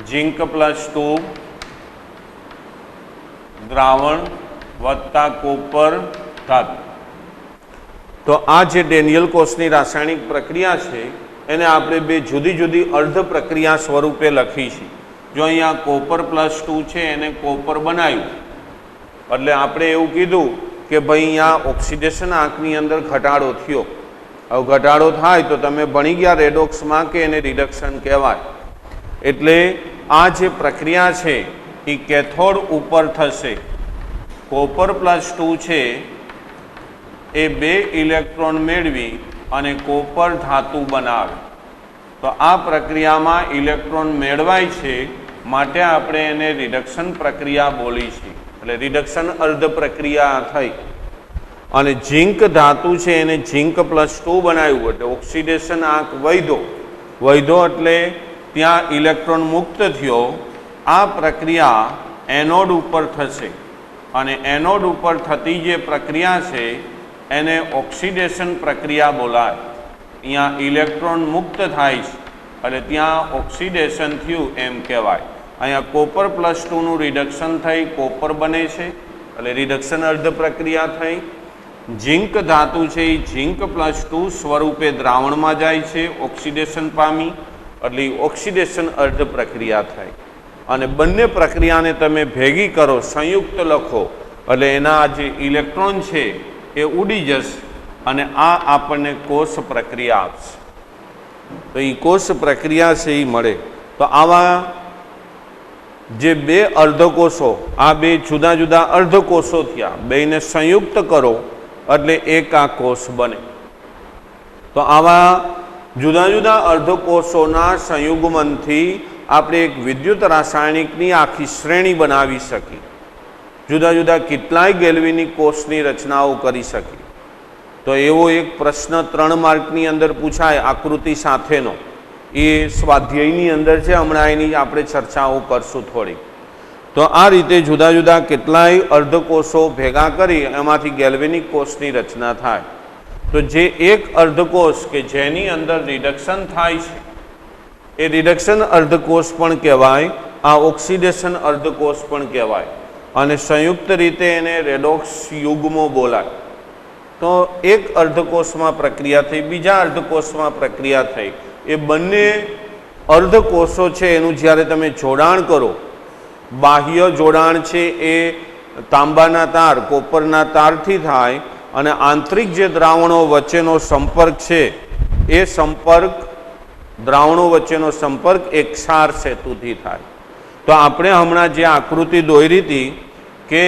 ઝીંક +2 દ્રાવણ વત્તા કોપર ધાતુ. તો આ જે ડેનિયલ કોષની રાસાયણિક પ્રક્રિયા છે એને આપણે બે જુદી જુદી અર્ધ પ્રક્રિયા સ્વરૂપે લખી છે. જો અહીંયા કોપર +2 છે એને કોપર બનાવ્યું એટલે આપણે એવું કીધું કે ભાઈ અહીંયા ઓક્સિડેશન આંકની અંદર ઘટાડો થયો. હવે ઘટાડો થાય તો તમે ભણી ગયા રેડોક્સમાં કે એને રિડક્શન કહેવાય. એટલે આ જે પ્રક્રિયા છે એ કેથોડ ઉપર થશે. કોપર +2 છે એ 2 ઇલેક્ટ્રોન મેળવી અને કોપર ધાતુ બનાવે. તો આ પ્રક્રિયામાં ઇલેક્ટ્રોન મેળવાય છે માટે આપણે એને રિડક્શન પ્રક્રિયા બોલી છે. એટલે રિડક્શન અર્ધ પ્રક્રિયા થઈ. અને ઝીંક ધાતુ છે એને ઝીંક +2 બનાવ્યું એટલે ઓક્સિડેશન આંક વધ્યો એટલે ત્યાં ઇલેક્ટ્રોન મુક્ત થયો. આ પ્રક્રિયા એનોડ ઉપર થશે અને એનોડ ઉપર થતી જે પ્રક્રિયા છે એને ઓક્સિડેશન પ્રક્રિયા બોલાય. અહીંયા ઇલેક્ટ્રોન મુક્ત થાય છે એટલે ત્યાં ઓક્સિડેશન થયું એમ કહેવાય. અહીંયા કોપર +2નું રિડક્શન થઈ કોપર બને છે એટલે રિડક્શન અર્ધ પ્રક્રિયા થઈ. ઝીંક ધાતુ છે એ ઝીંક +2 સ્વરૂપે દ્રાવણમાં જાય છે ઓક્સિડેશન પામી એટલે ઓક્સિડેશન અર્ધ પ્રક્રિયા થાય. અને બંને પ્રક્રિયાને તમે ભેગી કરો સંયુક્ત લખો એટલે એના જે ઇલેક્ટ્રોન છે એ ઉડી જશે અને આ આપણને કોષ પ્રક્રિયા આપશે. તો એ કોષ પ્રક્રિયા છે એ મળે. તો આવા જે બે અર્ધકોષો આ બે જુદા જુદા અર્ધકોષો થયા બેને સંયુક્ત કરો એટલે એક આ કોષ બને. તો આવા જુદા જુદા અર્ધકોષોના સંયુગ્મનથી આપણે એક વિદ્યુત રાસાયણિકની આખી શ્રેણી બનાવી શકીએ. જુદા જુદા કેટલાય ગેલ્વેનિક કોષની રચનાઓ કરી શકીએ. તો એવો એક પ્રશ્ન 3 માર્કની અંદર પૂછાય આકૃતિ સાથેનો. એ સ્વાધ્યાયની અંદર છે. હમણાં એની આપણે ચર્ચાઓ કરશું થોડી. તો આ રીતે જુદા જુદા કેટલાય અર્ધકોષો ભેગા કરી એમાંથી ગેલ્વેનિક કોષની રચના થાય. તો જે એક અર્ધકોષ કે જેની અંદર રિડક્શન થાય છે એ રિડક્શન અર્ધકોષ પણ કહેવાય. આ ઓક્સિડેશન અર્ધકોષ પણ કહેવાય. અને સંયુક્ત રીતે એને રેડોક્સ યુગ્મો બોલાય. તો એક અર્ધકોષમાં પ્રક્રિયા થઈ બીજા અર્ધકોષમાં પ્રક્રિયા થઈ. એ બંને અર્ધકોષો છે એનું જ્યારે તમે જોડાણ કરો બાહ્ય જોડાણ છે એ તાંબાના તાર કોપરના તારથી થાય અને આંતરિક જે દ્રાવણો વચ્ચેનો સંપર્ક છે એ સંપર્ક દ્રાવણો વચ્ચેનો સંપર્ક એક ક્ષાર સેતુથી થાય. તો આપણે હમણાં જે આકૃતિ દોરી હતી કે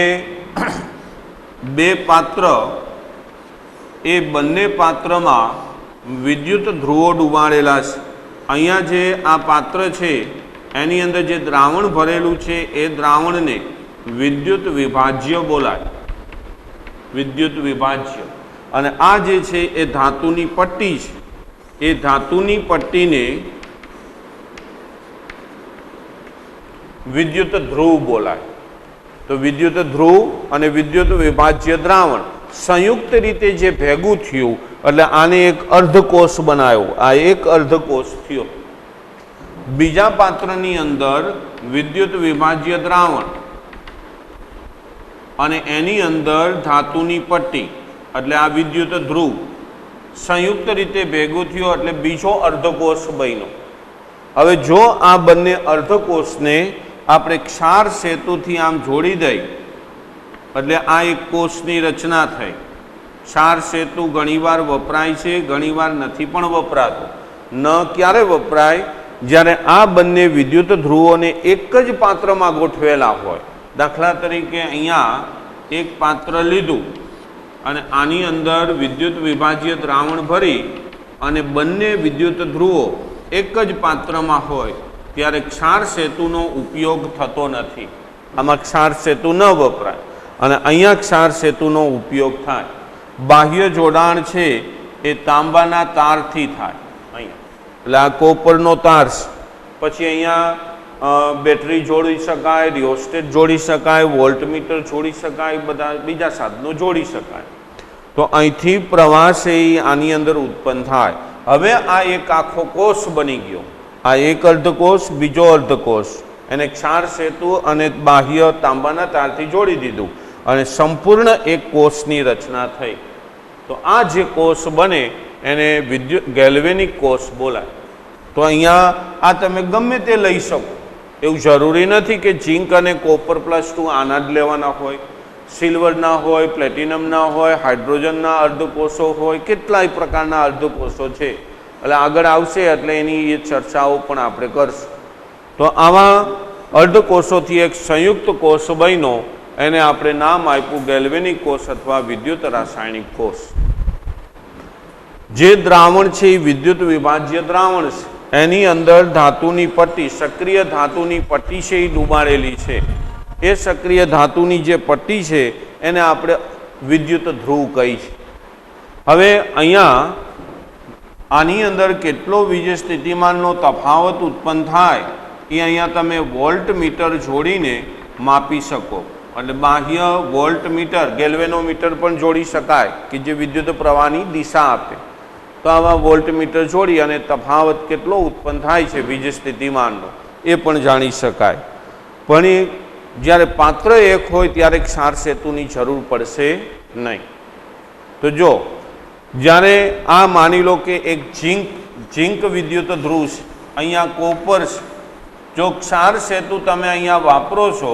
બે પાત્ર એ બંને પાત્રમાં વિદ્યુત ધ્રુવો ડૂબાડેલા છે. અહીંયા જે આ પાત્ર છે એની અંદર જે દ્રાવણ ભરેલું છે એ દ્રાવણને વિદ્યુત વિભાજ્ય બોલાય. વિદ્યુત વિભાજ્ય. અને આ જે છે એ ધાતુની પટ્ટી છે. એ ધાતુની પટ્ટીને વિદ્યુત ધ્રુવ બોલાય. તો વિદ્યુત ધ્રુવ અને વિદ્યુત વિભાજ્ય દ્રાવણ સંયુક્ત રીતે જે ભેગું થયું એટલે આને એક અર્ધકોષ બનાવ્યો. આ એક અર્ધકોષ થયો. બીજા પાત્રની અંદર વિદ્યુત વિભાજ્ય દ્રાવણ અને એની અંદર ધાતુની પટ્ટી એટલે આ વિદ્યુત ધ્રુવ સંયુક્ત રીતે ભેગું થયું એટલે બીજો અર્ધકોષ બન્યો. હવે જો આ બંને અર્ધકોષને આપણે ક્ષાર સેતુથી આમ જોડી દઈ એટલે આ એક કોષની રચના થઈ. ક્ષાર સેતુ ઘણીવાર વપરાય છે ઘણીવાર નથી પણ વપરાતો. ન ક્યારે વપરાય જ્યારે આ બંને વિદ્યુત ધ્રુવોને એક જ પાત્રમાં ગોઠવેલા હોય. દાખલા તરીકે અહીંયા એક પાત્ર લીધું અને આની અંદર વિદ્યુત વિભાજ્ય દ્રાવણ ભરી અને બંને વિદ્યુત ધ્રુવો એક જ પાત્રમાં હોય ત્યારે ક્ષાર સેતુનો ઉપયોગ થતો નથી. આમાં ક્ષાર સેતુ ન વપરાય અને અહીંયા ક્ષાર સેતુનો ઉપયોગ થાય. બાહ્ય જોડાણ છે એ તાંબાના તારથી થાય. અહીંયા એટલે આ કોપરનો તાર છે. પછી અહીંયા બેટરી જોડી શકાય, રિયોસ્ટેટ જોડી શકાય, વોલ્ટમીટર જોડી શકાય, બધા બીજા સાધનો જોડી શકાય. તો અહીંથી પ્રવાહ છે એ આની અંદર ઉત્પન્ન થાય. હવે આ એક આખો કોષ બની ગયો. આ એક અર્ધકોષ બીજો અર્ધકોષ એને ક્ષાર સેતુ અને બાહ્ય તાંબાના તારથી જોડી દીધું અને સંપૂર્ણ એક કોષની રચના થઈ. તો આ જે કોષ બને એને વિદ્યુત ગેલ્વેનિક કોષ બોલાય. તો અહીંયા આ તમે ગમે તે લઈ શકો, એવું જરૂરી નથી કે ઝીંક અને કોપર +2 આના જ લેવાના હોય, સિલ્વરના હોય, પ્લેટિનમના હોય, હાઇડ્રોજનના અર્ધકોષો હોય, કેટલાય પ્રકારના અર્ધકોષો છે. એટલે આગળ આવશે એટલે એની એ ચર્ચાઓ પણ આપણે કરશું. તો આવા અર્ધકોષોથી એક સંયુક્ત કોષ બન્યો, એને આપણે નામ આપ્યું ગેલ્વેનિક કોષ અથવા વિદ્યુત રાસાયણિક કોષ. જે દ્રાવણ છે એ વિદ્યુત વિભાજ્ય દ્રાવણ છે. એની અંદર ધાતુની પટ્ટી, સક્રિય ધાતુની પટ્ટી છે એ ડૂબાડેલી છે. એ સક્રિય ધાતુની જે પટ્ટી છે એને આપણે વિદ્યુત ધ્રુવ કહી છે. હવે અહીંયા આની અંદર કેટલો વીજ સ્થિતિમાનનો તફાવત ઉત્પન્ન થાય એ અહીંયા તમે વોલ્ટ મીટર જોડીને માપી શકો. એટલે બાહ્ય વોલ્ટ મીટર, ગેલ્વેનોમીટર પણ જોડી શકાય કે જે વિદ્યુત પ્રવાહની દિશા આપે. તો આવા વોલ્ટ મીટર જોડી અને તફાવત કેટલો ઉત્પન્ન થાય છે વીજ સ્થિતિમાનનો એ પણ જાણી શકાય. પણ એ જ્યારે પાત્ર એક હોય ત્યારે ક્ષાર સેતુની જરૂર પડશે નહીં. તો જો જ્યારે આ માની લો કે એક ઝીંક વિદ્યુત ધ્રુવ છે, અહીંયા કોપર છે, જો ક્ષાર સેતુ તમે અહીંયા વાપરો છો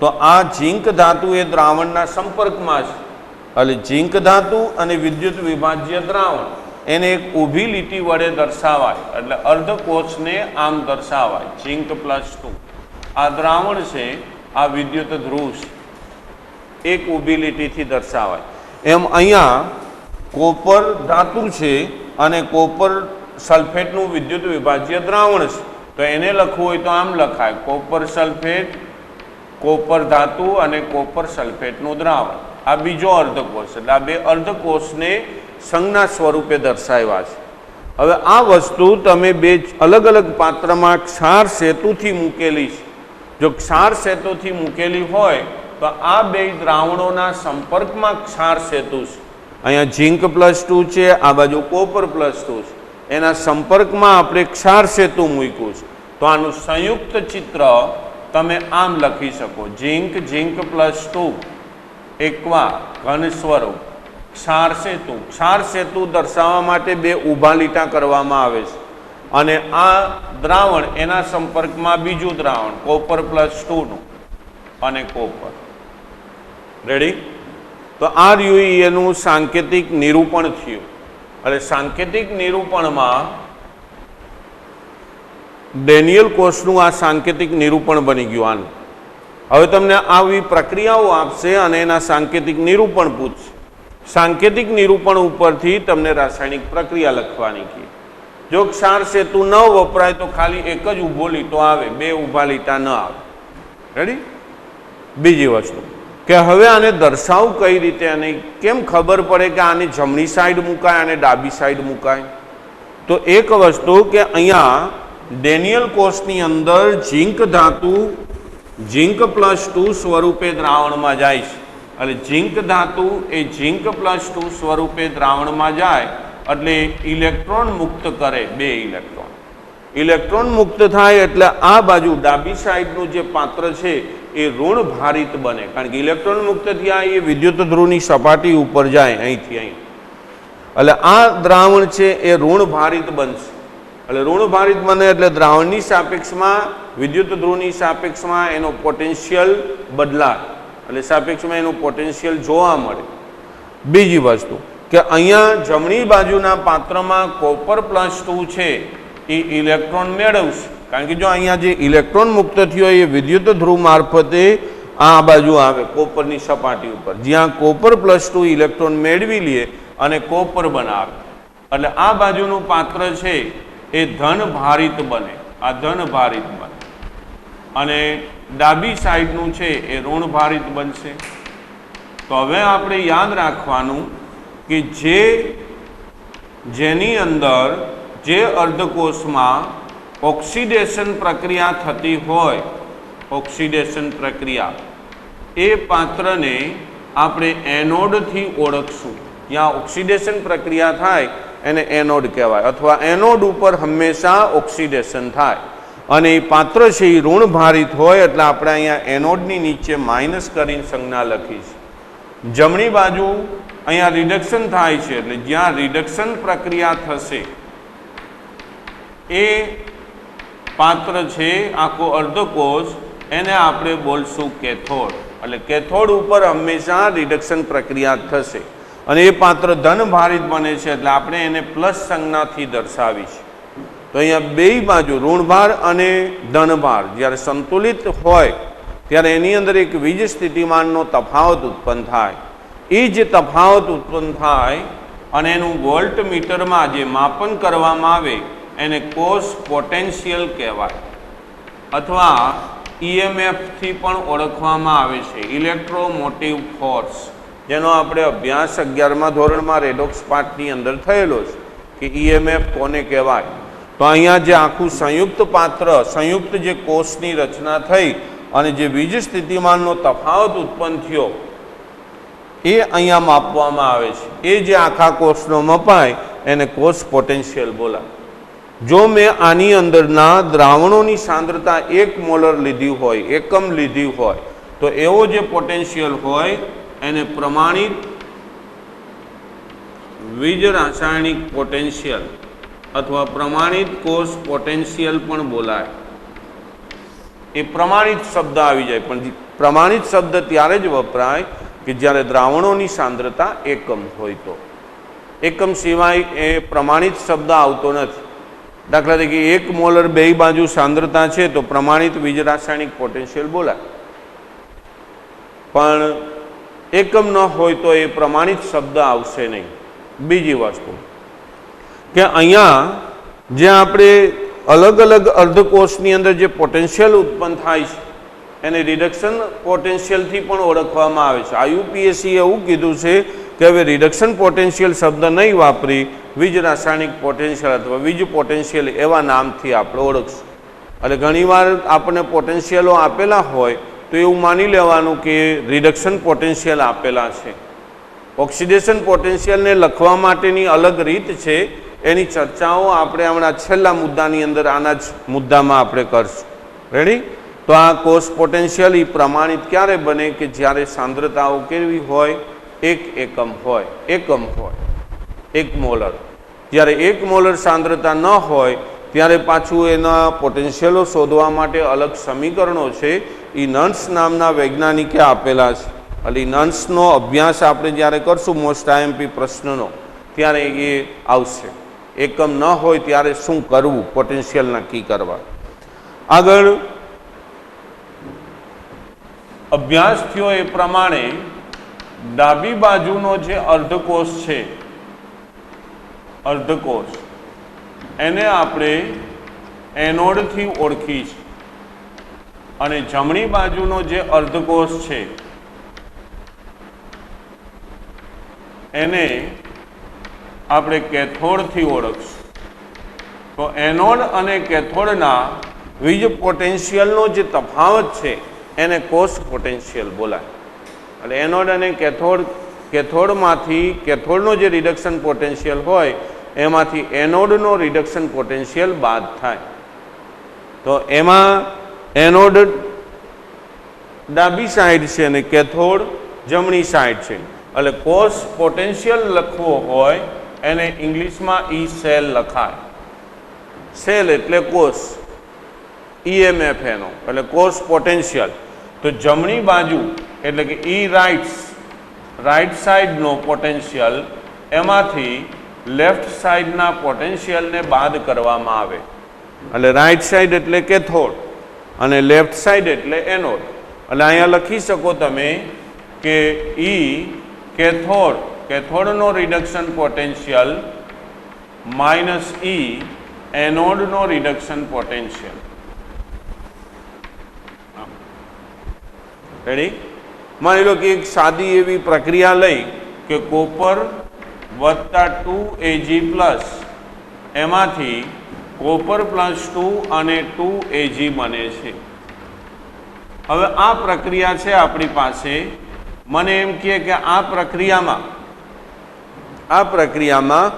તો આ ઝીંક ધાતુ એ દ્રાવણના સંપર્કમાં છે. એટલે ઝીંક ધાતુ અને વિદ્યુત વિભાજ્ય દ્રાવણ એને એક ઊભી લીટી વડે દર્શાવાય. એટલે અર્ધકોષને આમ દર્શાવાય, ઝીંક +2. આ દ્રાવણ છે, આ વિદ્યુત ધ્રુવ છે, એક ઊભી લીટીથી દર્શાવાય. એમ અહીંયા કોપર ધાતુ છે અને કોપર સલ્ફેટનું વિદ્યુત વિભાજ્ય દ્રાવણ છે. તો એને લખવું હોય તો આમ લખાય, કોપર સલ્ફેટ, કોપર ધાતુ અને કોપર સલ્ફેટનું દ્રાવણ. આ બીજો અર્ધકોષ. એટલે આ બે અર્ધકોષને સંજ્ઞા સ્વરૂપે દર્શાવ્યા છે. હવે આ વસ્તુ તમે બે અલગ અલગ પાત્રમાં ક્ષાર સેતુથી મૂકેલી છે. જો ક્ષાર સેતુથી મૂકેલી હોય તો આ બે દ્રાવણોના સંપર્કમાં ક્ષાર સેતુ છે. અહીંયા ઝીંક +2 છે, આ બાજુ કોપર +2 છે, એના સંપર્કમાં આપણે ક્ષાર સેતુ મૂક્યું છે. તો આનું સંયુક્ત ચિત્ર તમે આમ લખી શકો, ઝીંક +2 એકવા ઘન સ્વરૂપ ક્ષાર સેતુ. ક્ષાર સેતુ દર્શાવવા માટે બે ઊભા લીટા કરવામાં આવે છે અને આ દ્રાવણ એના સંપર્કમાં બીજું દ્રાવણ કોપર +2 નું અને કોપર. રેડી? તો આ રહ્યું એનું સાંકેતિક નિરૂપણ થયું. એટલે સાંકેતિક નિરૂપણમાં ડેનિયલ કોષનું આ સાંકેતિક નિરૂપણ બની ગયું. આનું હવે તમને આવી પ્રક્રિયાઓ આપશે અને એના સાંકેતિક નિરૂપણ પૂછશે. સાંકેતિક નિરૂપણ ઉપરથી તમને રાસાયણિક પ્રક્રિયા લખવાની છે. જો ક્ષાર સેતુ ન વપરાય તો ખાલી એક જ ઊભો લીટો આવે, બે ઊભા લીટા ન આવે. રેડી? બીજી વસ્તુ કે હવે આને દર્શાવવું કઈ રીતે અને કેમ ખબર પડે કે આને જમણી સાઈડ મુકાય અને ડાબી સાઈડ મુકાય? તો એક વસ્તુ કે અહીંયા ડેનિયલ કોષની અંદર ઝીંક ધાતુ ઝીંક +2 સ્વરૂપે દ્રાવણમાં જાય છે. એટલે ઝીંક ધાતુ એ ઝીંક +2 સ્વરૂપે દ્રાવણમાં જાય એટલે ઇલેક્ટ્રોન મુક્ત કરે, બે ઇલેક્ટ્રોન. ઇલેક્ટ્રોન મુક્ત થાય એટલે આ બાજુ ડાબી સાઈડનું જે પાત્ર છે એ ઋણ ભારિત બને. કારણ કે ઇલેક્ટ્રોન મુક્ત થયા એ વિદ્યુત ધ્રુવની સપાટી ઉપર જાય, અહીંથી અહીં. એટલે આ દ્રાવણ છે એ ઋણ ભારિત બનશે. એટલે ઋણ ભારિત બને એટલે દ્રાવણની સાપેક્ષમાં, વિદ્યુત ધ્રુવની સાપેક્ષમાં એનો પોટેન્શિયલ બદલાય. એટલે સાપેક્ષમાં એનું પોટેન્શિયલ જોવા મળે. બીજી વસ્તુ કે અહીંયા જમણી બાજુના પાત્રમાં કોપર +2 છે એ ઇલેક્ટ્રોન મેળવશે. કારણ કે જો અહીંયા જે ઇલેક્ટ્રોન મુક્ત થયો એ વિદ્યુત ધ્રુવ મારફતે આ બાજુ આવે કોપરની સપાટી ઉપર, જ્યાં કોપર +2 ઇલેક્ટ્રોન મેળવી લે અને કોપર બનાવે. એટલે આ બાજુનું પાત્ર છે એ ધન ભારિત બને, આ ધન ભારિત બને અને ડાબી સાઈડનું છે એ ઋણ ભારિત બનશે. તો હવે આપણે યાદ રાખવાનું કે જેની અંદર જે અર્ધકોષમાં ઓક્સિડેશન પ્રક્રિયા થતી હોય, ઓક્સિડેશન પ્રક્રિયા, એ પાત્રને આપણે એનોડથી ઓળખશું. જ્યાં ઓક્સિડેશન પ્રક્રિયા થાય એને એનોડ કહેવાય, અથવા એનોડ ઉપર હંમેશા ઓક્સિડેશન થાય અને એ પાત્ર છે એ ઋણ ભારિત હોય એટલે આપણે અહીંયા એનોડની નીચે માઇનસ કરીને સંજ્ઞા લખી છે. જમણી બાજુ અહીંયા રિડક્શન થાય છે એટલે જ્યાં રિડક્શન પ્રક્રિયા થશે એ પાત્ર છે આખો અર્ધકોષ, એને આપણે બોલશું કેથોડ. એટલે કેથોડ ઉપર હંમેશા રિડક્શન પ્રક્રિયા થશે અને એ પાત્ર ધનભારિત બને છે એટલે આપણે એને પ્લસ સંજ્ઞાથી દર્શાવી છે. તો અહીંયા બે બાજુ ઋણભાર અને ધનભાર જ્યારે સંતુલિત હોય ત્યારે એની અંદર એક વીજ સ્થિતિમાનનો તફાવત ઉત્પન્ન થાય. એ જે તફાવત ઉત્પન્ન થાય અને એનું વોલ્ટ મીટરમાં જે માપન કરવામાં આવે એને કોષ પોટેન્શિયલ કહેવાય અથવા ઈએમએફથી પણ ઓળખવામાં આવે છે, ઇલેક્ટ્રોમોટિવ ફોર્સ, જેનો આપણે અભ્યાસ 11મા ધોરણમાં રેડોક્સ પાઠની અંદર થયેલો છે કે ઈએમએફ કોને કહેવાય. તો અહીંયા જે આખું સંયુક્ત પાત્ર, સંયુક્ત જે કોષની રચના થઈ અને જે વીજ સ્થિતિમાનનો તફાવત ઉત્પન્ન થયો એ અહીંયા માપવામાં આવે છે. એ જે આખા કોષનો મપાય એને કોષ પોટેન્શિયલ બોલાય. જો મેં આની અંદરના દ્રાવણોની સાંદ્રતા 1 મોલર લીધી હોય, એકમ લીધી હોય, તો એવો જે પોટેન્શિયલ હોય એને પ્રમાણિત વીજ રાસાયણિક પોટેન્શિયલ અથવા પ્રમાણિત કોષ પોટેન્શિયલ પણ બોલાય. એ પ્રમાણિત શબ્દ આવી જાય, પણ પ્રમાણિત શબ્દ ત્યારે જ વપરાય કે જ્યારે દ્રાવણોની સાંદ્રતા એકમ હોય. તો એકમ સિવાય એ પ્રમાણિત શબ્દ આવતો નથી. દાખલા તરીકે 1 મોલર બે બાજુ સાંદ્રતા છે તો પ્રમાણિત વીજ રાસાયણિક પોટેન્શિયલ બોલાય, પણ એકમ ન હોય તો એ પ્રમાણિત શબ્દ આવશે નહીં. બીજી વસ્તુ કે અહીંયા જે આપણે અલગ અલગ અર્ધકોષની અંદર જે પોટેન્શિયલ ઉત્પન્ન થાય છે એને રિડક્શન પોટેન્શિયલથી પણ ઓળખવામાં આવે છે. IUPAC એવું કીધું છે કે હવે રિડક્શન પોટેન્શિયલ શબ્દ નહીં વાપરી, વીજ રાસાયણિક પોટેન્શિયલ અથવા વીજ પોટેન્શિયલ એવા નામથી આપણે ઓળખશું. એટલે ઘણીવાર આપણને પોટેન્શિયલો આપેલા હોય તો એવું માની લેવાનું કે રિડક્શન પોટેન્શિયલ આપેલા છે. ઓક્સિડેશન પોટેન્શિયલને લખવા માટેની અલગ રીત છે, એની ચર્ચાઓ આપણે હમણાં છેલ્લા મુદ્દાની અંદર આના જ મુદ્દામાં આપણે કરશું. રેડી? તો આ કોષ પોટેન્શિયલ એ પ્રમાણિત ક્યારે બને કે જ્યારે સાંદ્રતાઓ કેવી હોય, 1 એકમ હોય, 1 મોલર. જ્યારે 1 મોલર સાંદ્રતા ન હોય ત્યારે પાછું એના પોટેન્શિયલો શોધવા માટે અલગ સમીકરણો છે, એ નન્સ નામના વૈજ્ઞાનિકે આપેલા છે. એટલે નન્સનો અભ્યાસ આપણે જ્યારે કરશું મોસ્ટ IMP પ્રશ્નનો ત્યારે એ આવશે. એકમ ન હોય ત્યારે શું કરવું, પોટેન્શિયલ નક્કી કરવા. આગળ અભ્યાસ થયો એ પ્રમાણે ડાબી બાજુનો જે અર્ધકોષ છે, અર્ધકોષ, એને આપણે એનોડથી ઓળખી છે અને જમણી બાજુનો જે અર્ધકોષ છે એને આપણે કેથોડથી ઓળખશું. તો એનોડ અને કેથોડના વીજ પોટેન્શિયલનો જે તફાવત છે એને કોષ પોટેન્શિયલ બોલાય. એટલે એનોડ અને કેથોડમાંથી કેથોડનો જે રિડક્શન પોટેન્શિયલ હોય એમાંથી એનોડનો રિડક્શન પોટેન્શિયલ બાદ થાય. તો એમાં એનોડ ડાબી સાઈડ છે અને કેથોડ જમણી સાઈડ છે. એટલે કોષ પોટેન્શિયલ લખવો હોય એને ઇંગ્લિશમાં ઈ સેલ લખાય. સેલ એટલે કોષ, EMF એનો, એટલે કોષ પોટેન્શિયલ. તો જમણી બાજુ એટલે કે રાઈટ સાઈડનો પોટેન્શિયલ એમાંથી લેફ્ટ સાઈડના પોટેન્શિયલને બાદ કરવામાં આવે. એટલે રાઈટ સાઈડ એટલે કેથોડ અને લેફ્ટ સાઈડ એટલે એનોડ. એટલે અહીંયા લખી શકો તમે કે કેથોડનો રિડક્શન પોટેન્શિયલ માઇનસ એનોડનો રિડક્શન પોટેન્શિયલ. રેડી? માની લો કે એક સાદી એવી પ્રક્રિયા લઈ કે કોપર વત્તા 2Ag+, એમાંથી કોપર +2 અને 2Ag બને છે. હવે આ પ્રક્રિયા છે આપણી પાસે. મને એમ કહે કે આ પ્રક્રિયામાં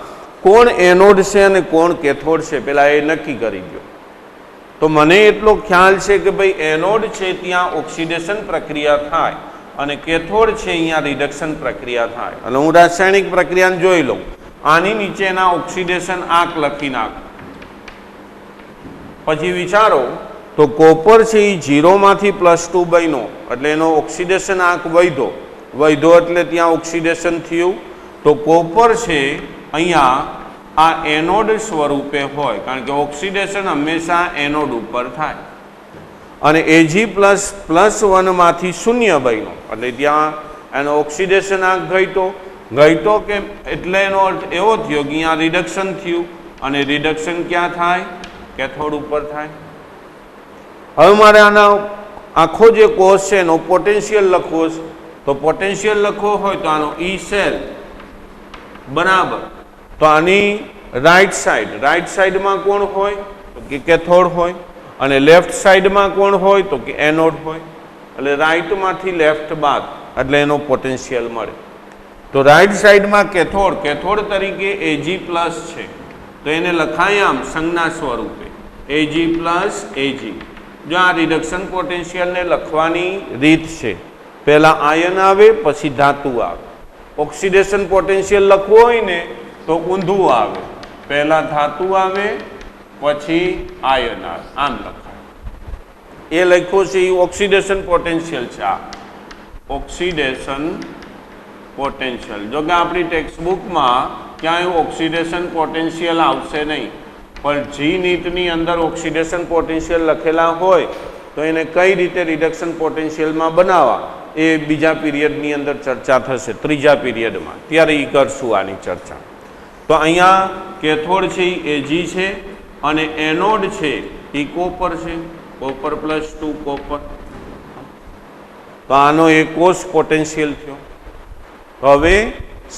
કોણ એનોડ છે અને કોણ કેથોડ છે પેલા એ નક્કી કરી દો. તો મને એટલો ખ્યાલ છે કે ભાઈ એનોડ છે ત્યાં ઓક્સિડેશન પ્રક્રિયા થાય અને કેથોડ છે અહીંયા રિડક્શન પ્રક્રિયા થાય. એટલે હું રાસાયણિક પ્રક્રિયાને જોઈ લઉં. આની નીચેના ઓક્સિડેશન આંક લખી નાખો. પછી વિચારો તો કોપર છે એ 0 માંથી +2 બન્યો એટલે એનો ઓક્સિડેશન આંક વધ્યો એટલે ત્યાં ઓક્સિડેશન થયું. તો કોપર છે અહીંયા આ એનોડ સ્વરૂપે હોય, કારણ કે ઓક્સિડેશન હંમેશા એનોડ ઉપર થાય. અને Ag++1 માંથી 0 બન્યો એટલે ત્યાં એનો ઓક્સિડેશન આંક ઘટ્યો કે એટલે એનો અર્થ એવો થયો કે અહીંયા રિડક્શન થયું. અને રિડક્શન ક્યાં થાય? કેથોડ ઉપર થાય. હવે મારે આના આખો જે કોષ છે એનો પોટેન્શિયલ લખવો છે. તો પોટેન્શિયલ લખવો હોય તો આનો E સેલ બરાબર, તો આની રાઈટ સાઈડમાં કોણ હોય? તો કે કેથોડ હોય. અને લેફ્ટ સાઈડમાં કોણ હોય? તો કે એનોડ હોય. એટલે રાઈટમાંથી લેફ્ટ બાદ એટલે એનો પોટેન્શિયલ મળે. તો રાઈટ સાઈડમાં કેથોડ તરીકે Ag+ છે, તો એને લખાય આમ સંજ્ઞા સ્વરૂપે Ag+Ag. જો આ રિડક્શન પોટેન્શિયલને લખવાની રીત છે, પહેલા આયન આવે પછી ધાતુ આવે. ઓક્સિડેશન પોટેન્શિયલ લખવું હોય ને તો ઊંધું આવે, પહેલા ધાતુ આવે પછી આયન આવે, આમ લખાય. એ લખ્યું છે એ ઓક્સિડેશન પોટેન્શિયલ છે. આ ઓક્સિડેશન પોટેન્શિયલ. જો કે આપણી ટેક્સ્ટબુકમાં ક્યાંય ઓક્સિડેશન પોટેન્શિયલ આવશે નહીં, પણ જી નીટની અંદર ઓક્સિડેશન પોટેન્શિયલ લખેલા હોય તો એને કઈ રીતે રિડક્શન પોટેન્શિયલમાં બનાવવા એ બીજા પીરિયડની અંદર ચર્ચા થશે, ત્રીજા પીરિયડમાં, ત્યારે એ કરશું આની ચર્ચા. તો અહીંયા કેથોડ છે એ Ag છે અને એનોડ છે એ કોપર છે, કોપર +2 કોપર. તો આનો એક કોષ પોટેન્શિયલ થયો. હવે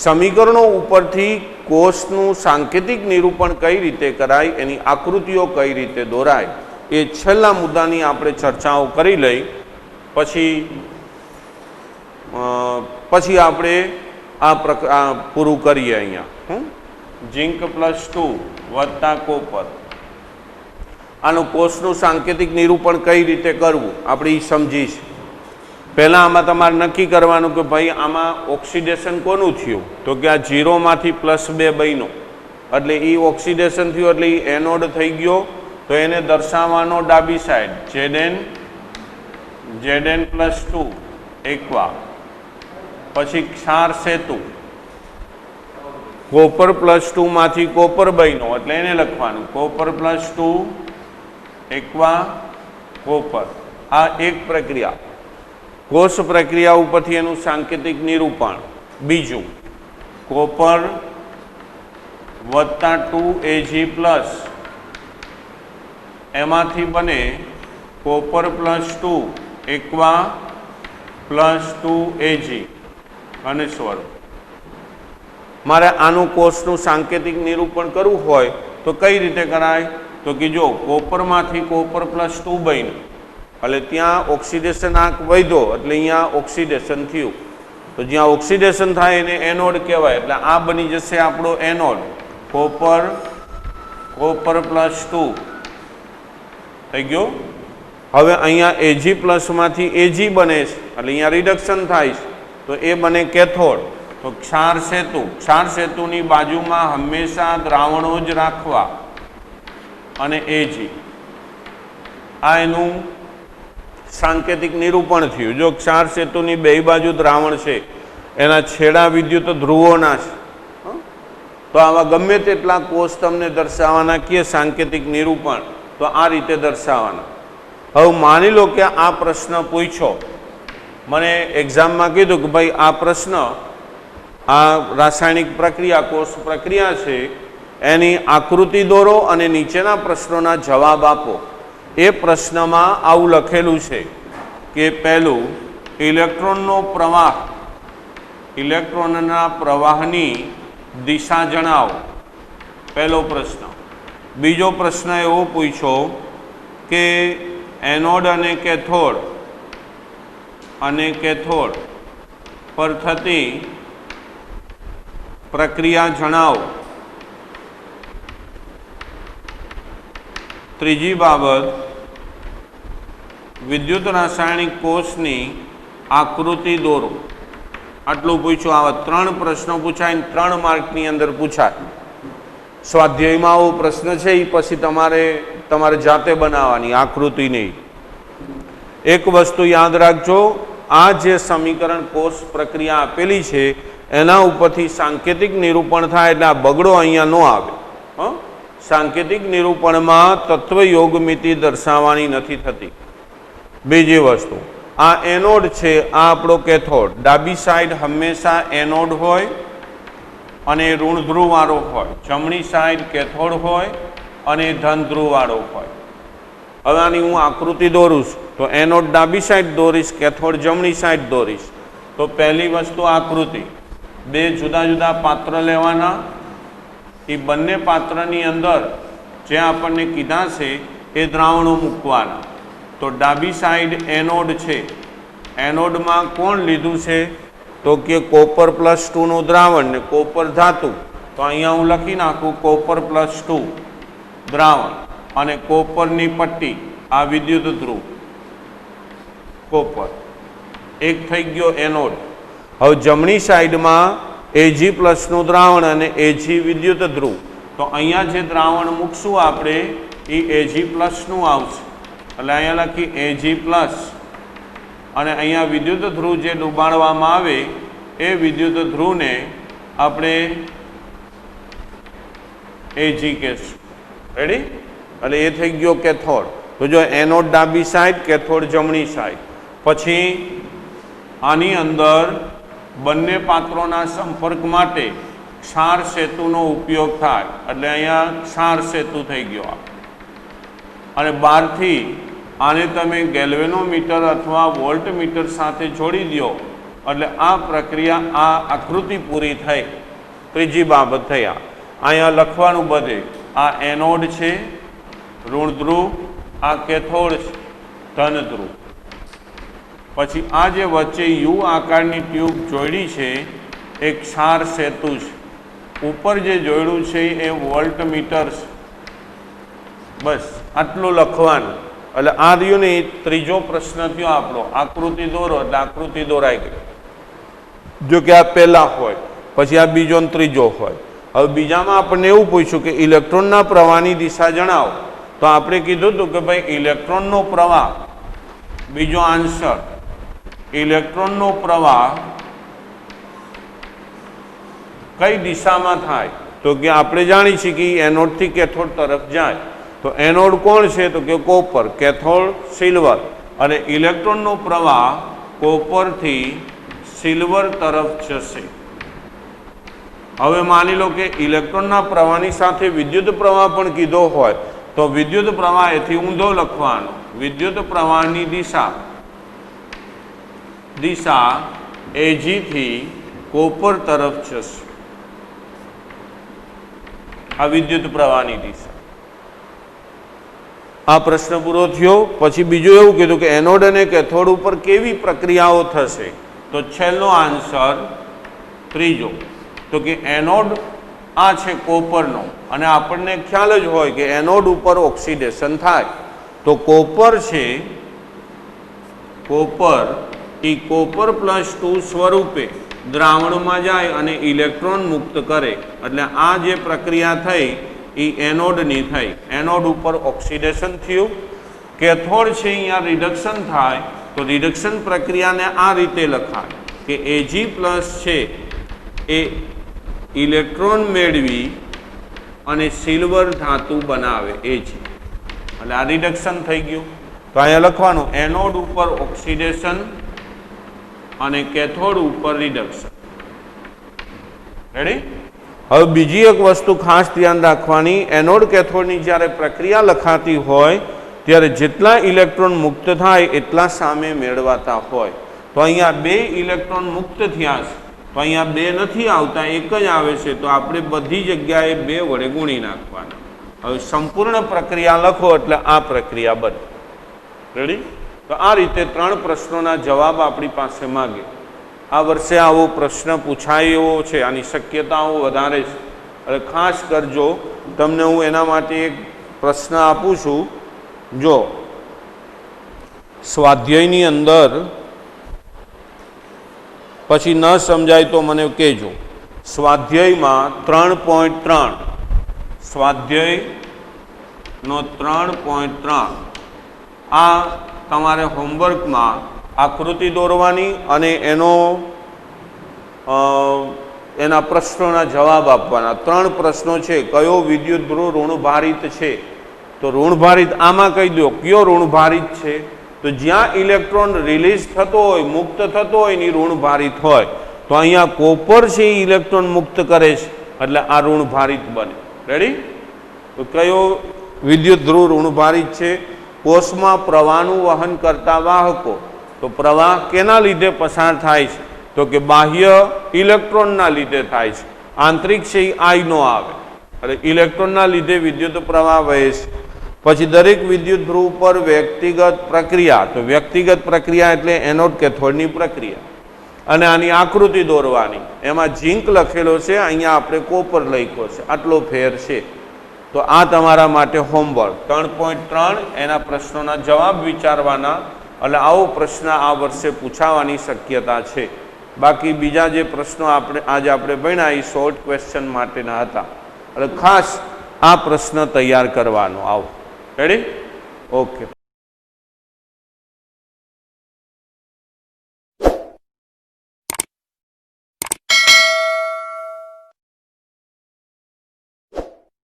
સમીકરણો ઉપરથી કોષનું સાંકેતિક નિરૂપણ કઈ રીતે કરાય, એની આકૃતિઓ કઈ રીતે દોરાય, એ છેલ્લા મુદ્દાની આપણે ચર્ચાઓ કરી લઈ. પછી આપણે આ પૂરું કરીએ. અહીંયા ઝીંક +2 વત્તા કોપર, આનું કોષનું સાંકેતિક નિરૂપણ કઈ રીતે કરવું આપણે એ સમજીશું. પહેલાં આમાં તમારે નક્કી કરવાનું કે ભાઈ આમાં ઓક્સિડેશન કોનું થયું? તો કે આ 0 માંથી +2 બન્યો એટલે એ ઓક્સિડેશન થયું એટલે એ એનોડ થઈ ગયો. તો એને દર્શાવવાનો ડાબી સાઈડ Zn+2 એકવા. પછી ક્ષાર સેતુ કોપર +2 માંથી કોપર બન્યો એટલે એને લખવાનું કોપર +2 એકવા કોપર. આ એક પ્રક્રિયા, કોષ પ્રક્રિયા ઉપરથી એનું સાંકેતિક નિરૂપણ. બીજું કોપર +2Ag+, એમાંથી બને કોપર +2 એકવા +2Ag અને સ્વરૂપ. મારે આનું કોષનું સાંકેતિક નિરૂપણ કરવું હોય તો કઈ રીતે કરાય? તો કે જો કોપરમાંથી કોપર +2 બન્યું એટલે ત્યાં ઓક્સિડેશન આંક વધ્યો એટલે અહીંયા ઓક્સિડેશન થયું. તો જ્યાં ઓક્સિડેશન થાય એને એનોડ કહેવાય. એટલે આ બની જશે આપણો એનોડ, કોપર +2 થઈ ગયો. હવે અહીંયા Ag+ માંથી Ag બને છે એટલે અહીંયા રિડક્શન થાય છે તો એ બને કેથોડ. તો ક્ષાર સેતુની બાજુમાં હંમેશા દ્રાવણો જ રાખવા અને Ag. આ એનું સાંકેતિક નિરૂપણ થયું. જો ક્ષાર સેતુની બે બાજુ દ્રાવણ છે, એના છેડા વિદ્યુત ધ્રુવોના છે, તો આવા ગમે તેટલા કોષ તમને દર્શાવવાના કે સાંકેતિક નિરૂપણ તો આ રીતે દર્શાવવાના. હવે માની લો કે આ પ્રશ્ન પૂછ્યો, મને એક્ઝામમાં કીધું કે ભાઈ આ પ્રશ્ન, આ રાસાયણિક પ્રક્રિયા કોષ પ્રક્રિયા છે એની આકૃતિ દોરો અને નીચેના પ્રશ્નોના જવાબ આપો. એ પ્રશ્નમાં આવું લખેલું છે કે પહેલું ઇલેક્ટ્રોનના પ્રવાહની દિશા જણાવો, પહેલો પ્રશ્ન. બીજો પ્રશ્ન એવો પૂછ્યો કે એનોડ અને કેથોડ પર થતી પ્રક્રિયા જણાવો. ત્રીજી બાબત વિદ્યુત રાસાયણિક કોષની આકૃતિ દોરો. આટલું પૂછ્યું. આવા 3 પ્રશ્નો પૂછાય ને 3 માર્કની અંદર પૂછાય. સ્વાધ્યાયમાં આવો પ્રશ્ન છે એ પછી તમારે જાતે બનાવવાની આકૃતિ નહીં. એક વસ્તુ યાદ રાખજો, આ જે સમીકરણ કોષ પ્રક્રિયા આપેલી છે એના ઉપરથી સાંકેતિક નિરૂપણ થાય એટલે આ બગડો અહીંયા ન આવે. સાંકેતિક નિરૂપણમાં તત્વ યોગમિતિ દર્શાવવાની નથી થતી. બીજી વસ્તુ, આ એનોડ છે, આ આપણો કેથોડ. ડાબી સાઈડ હંમેશા એનોડ હોય અને ઋણ ધ્રુવવાળો હોય, જમણી સાઈડ કેથોડ હોય અને ધન ધ્રુવવાળો હોય. હવે આની હું આકૃતિ દોરું છું તો એનોડ ડાબી સાઈડ દોરીશ, કેથોડ જમણી સાઈડ દોરીશ. તો પહેલી વસ્તુ આકૃતિ. 2 જુદા જુદા પાત્ર લેવાના. એ બંને પાત્રની અંદર જે આપણને કીધા છે એ દ્રાવણો મૂકવાના. તો ડાબી સાઈડ એનોડ છે, એનોડમાં કોણ લીધું છે તો કે કોપર +2નું દ્રાવણ ને કોપર ધાતુ. તો અહીંયા હું લખી નાખું કોપર +2 દ્રાવણ અને કોપરની પટ્ટી, આ વિદ્યુત ધ્રુવ કોપર. એક થઈ ગયો એનોડ. હવે જમણી સાઈડમાં Ag+નું દ્રાવણ અને Ag વિદ્યુત ધ્રુવ. તો અહીંયા જે દ્રાવણ મૂકશું આપણે એ Ag+નું આવશે. એટલે અહીંયા લખી Ag+ અને અહીંયા વિદ્યુત ધ્રુવ જે ડૂબાડવામાં આવે એ વિદ્યુત ધ્રુવને આપણે Ag કહેશું. રેડી? એટલે એ થઈ ગયો કેથોડ. તો જો એનોડ ડાબી સાઈડ, કેથોડ જમણી સાઈડ. પછી આની અંદર બંને પાત્રોના સંપર્ક માટે ક્ષાર સેતુનો ઉપયોગ થાય. એટલે અહીંયા ક્ષાર સેતુ થઈ ગયો. અને બહારથી આને તમે ગેલ્વેનોમીટર અથવા વોલ્ટમીટર સાથે જોડી દો એટલે આ પ્રક્રિયા, આ આકૃતિ પૂરી થઈ. ત્રીજી બાબત થઈ અહીંયા લખવાનું બધે. આ એનોડ છે, ઋણ ધ્રુવ, આ કેથોડ છે, ધન ધ્રુવ. પછી આ જે વચ્ચે યુ આકારની ટ્યુબ જોડી છે એ ક્ષાર સેતુ છે. ઉપર જે જોડ્યું છે એ વોલ્ટમીટર છે. બસ આટલું લખવાનું. એટલે આ રહ્યું ને ત્રીજો પ્રશ્ન થયો આપણો. આકૃતિ દોરો એટલે આકૃતિ દોરાઈ ગઈ. જો કે આ પહેલા હોય, પછી આ બીજો ને ત્રીજો હોય. હવે બીજામાં આપણને એવું પૂછ્યું કે ઇલેક્ટ્રોનના પ્રવાહની દિશા જણાવો. તો આપણે કીધું હતું કે ભાઈ ઇલેક્ટ્રોનનો પ્રવાહ, બીજો આન્સર, ઇલેક્ટ્રોનનો પ્રવાહ કઈ દિશામાં થાય તો કે આપણે જાણી છીએ કે એનોડથી કેથોડ તરફ જાય. તો એનોડ કોણ છે તો કે કોપર, કેથોડ સિલ્વર. અને ઇલેક્ટ્રોનનો પ્રવાહ કોપરથી સિલ્વર તરફ જશે. હવે માની લો કે ઇલેક્ટ્રોનના પ્રવાહની સાથે વિદ્યુત પ્રવાહ પણ કીધો હોય તો વિદ્યુત પ્રવાહ એથી ઊંધો લખવાનો. વિદ્યુત પ્રવાહની દિશા Ag થી કોપર તરફ જશે. આ વિદ્યુત પ્રવાહની દિશા. આ પ્રશ્ન પૂરો થયો. પછી બીજું એવું કીધું કે એનોડ અને કેથોડ ઉપર કેવી પ્રક્રિયાઓ થશે. તો છેલ્લો આન્સર ત્રીજો. તો કે એનોડ આ છે કોપરનો અને આપણને ખ્યાલ જ હોય કે એનોડ ઉપર ઓક્સિડેશન થાય. તો કોપર છે, કોપર એ કોપર +2 સ્વરૂપે દ્રાવણમાં જાય અને ઇલેક્ટ્રોન મુક્ત કરે. એટલે આ જે પ્રક્રિયા થઈ એ એનોડની થઈ. એનોડ ઉપર ઓક્સિડેશન થયું. કેથોડ છે અહીંયા રિડક્શન થાય. તો રિડક્શન પ્રક્રિયાને આ રીતે લખાય કે Ag+ છે એ ઇલેક્ટ્રોન મેળવી અને સિલ્વર ધાતુ બનાવે Ag. એટલે આ રિડક્શન થઈ ગયું. તો અહીંયા લખવાનું એનોડ ઉપર ઓક્સિડેશન અને કેથોડ ઉપર રિડક્શન. રેડી? હવે બીજી એક વસ્તુ ખાસ ધ્યાન રાખવાની, એનોડ કેથોડની જ્યારે પ્રક્રિયા લખાતી હોય ત્યારે જેટલા ઇલેક્ટ્રોન મુક્ત થાય એટલા સામે મેળવાતા હોય. તો અહીંયા 2 ઇલેક્ટ્રોન મુક્ત થયા છે તો અહીંયા 2 નથી આવતા, એક જ આવે છે. તો આપણે બધી જગ્યાએ 2 વડે ગુણી નાખવાના. હવે સંપૂર્ણ પ્રક્રિયા લખો એટલે આ પ્રક્રિયા બને. રેડી? તો આ રીતે 3 પ્રશ્નોના જવાબ આપણી પાસે માગે. આ વર્ષે આવો પ્રશ્ન પૂછાય એવો છે, આની શક્યતાઓ વધારે છે. એટલે ખાસ કરજો. તમને હું એના માટે એક પ્રશ્ન આપું છું. જો સ્વાધ્યાયની અંદર પછી ન સમજાય તો મને કહેજો. સ્વાધ્યાયમાં 3.3 સ્વાધ્યાયનો 3.3 આ તમારે હોમવર્કમાં આકૃતિ દોરવાની અને એના પ્રશ્નોના જવાબ આપવાના. 3 પ્રશ્નો છે. કયો વિદ્યુત ધ્રુવ ઋણભારિત છે? તો ઋણભારિત આમાં કહી દો કયો ઋણભારિત છે. તો જ્યાં ઇલેક્ટ્રોન રિલીઝ થતો હોય, મુક્ત થતો હોય ને ઋણભારિત હોય, તો અહીંયા કોપર છે એ ઇલેક્ટ્રોન મુક્ત કરે છે એટલે આ ઋણભારિત બને. રેડી? તો કયો વિદ્યુત ધ્રુવ ઋણભારિત છે? કોષમાં પ્રવાહનું વહન કરતા વાહકો. તો પ્રવાહ કેના લીધે પસાર થાય છે? તો કે બાહ્ય ઇલેક્ટ્રોનના લીધે થાય છે. આંતરિક છે એ આઈ નો આવે એટલે ઇલેક્ટ્રોનના લીધે વિદ્યુત પ્રવાહ વહે છે. પછી દરેક વિદ્યુત ધ્રુવ પર વ્યક્તિગત પ્રક્રિયા. તો વ્યક્તિગત પ્રક્રિયા એટલે એનોડ કેથોડની પ્રક્રિયા. અને આની આકૃતિ દોરવાની. એમાં ઝીંક લખેલો છે, અહીંયા આપણે કોપર લખ્યો છે. આટલો ફેર છે. તો આ તમારા માટે હોમવર્ક 3.3 એના પ્રશ્નોના જવાબ વિચારવાના. એટલે આવો પ્રશ્ન આ વર્ષે પૂછાવાની શક્યતા છે. બાકી બીજા જે પ્રશ્નો આજે આપણે ભણ્યા એ શોર્ટ ક્વેશ્ચન માટેના હતા. એટલે ખાસ આ પ્રશ્ન તૈયાર કરવાનો. આવો. રેડી? ઓકે.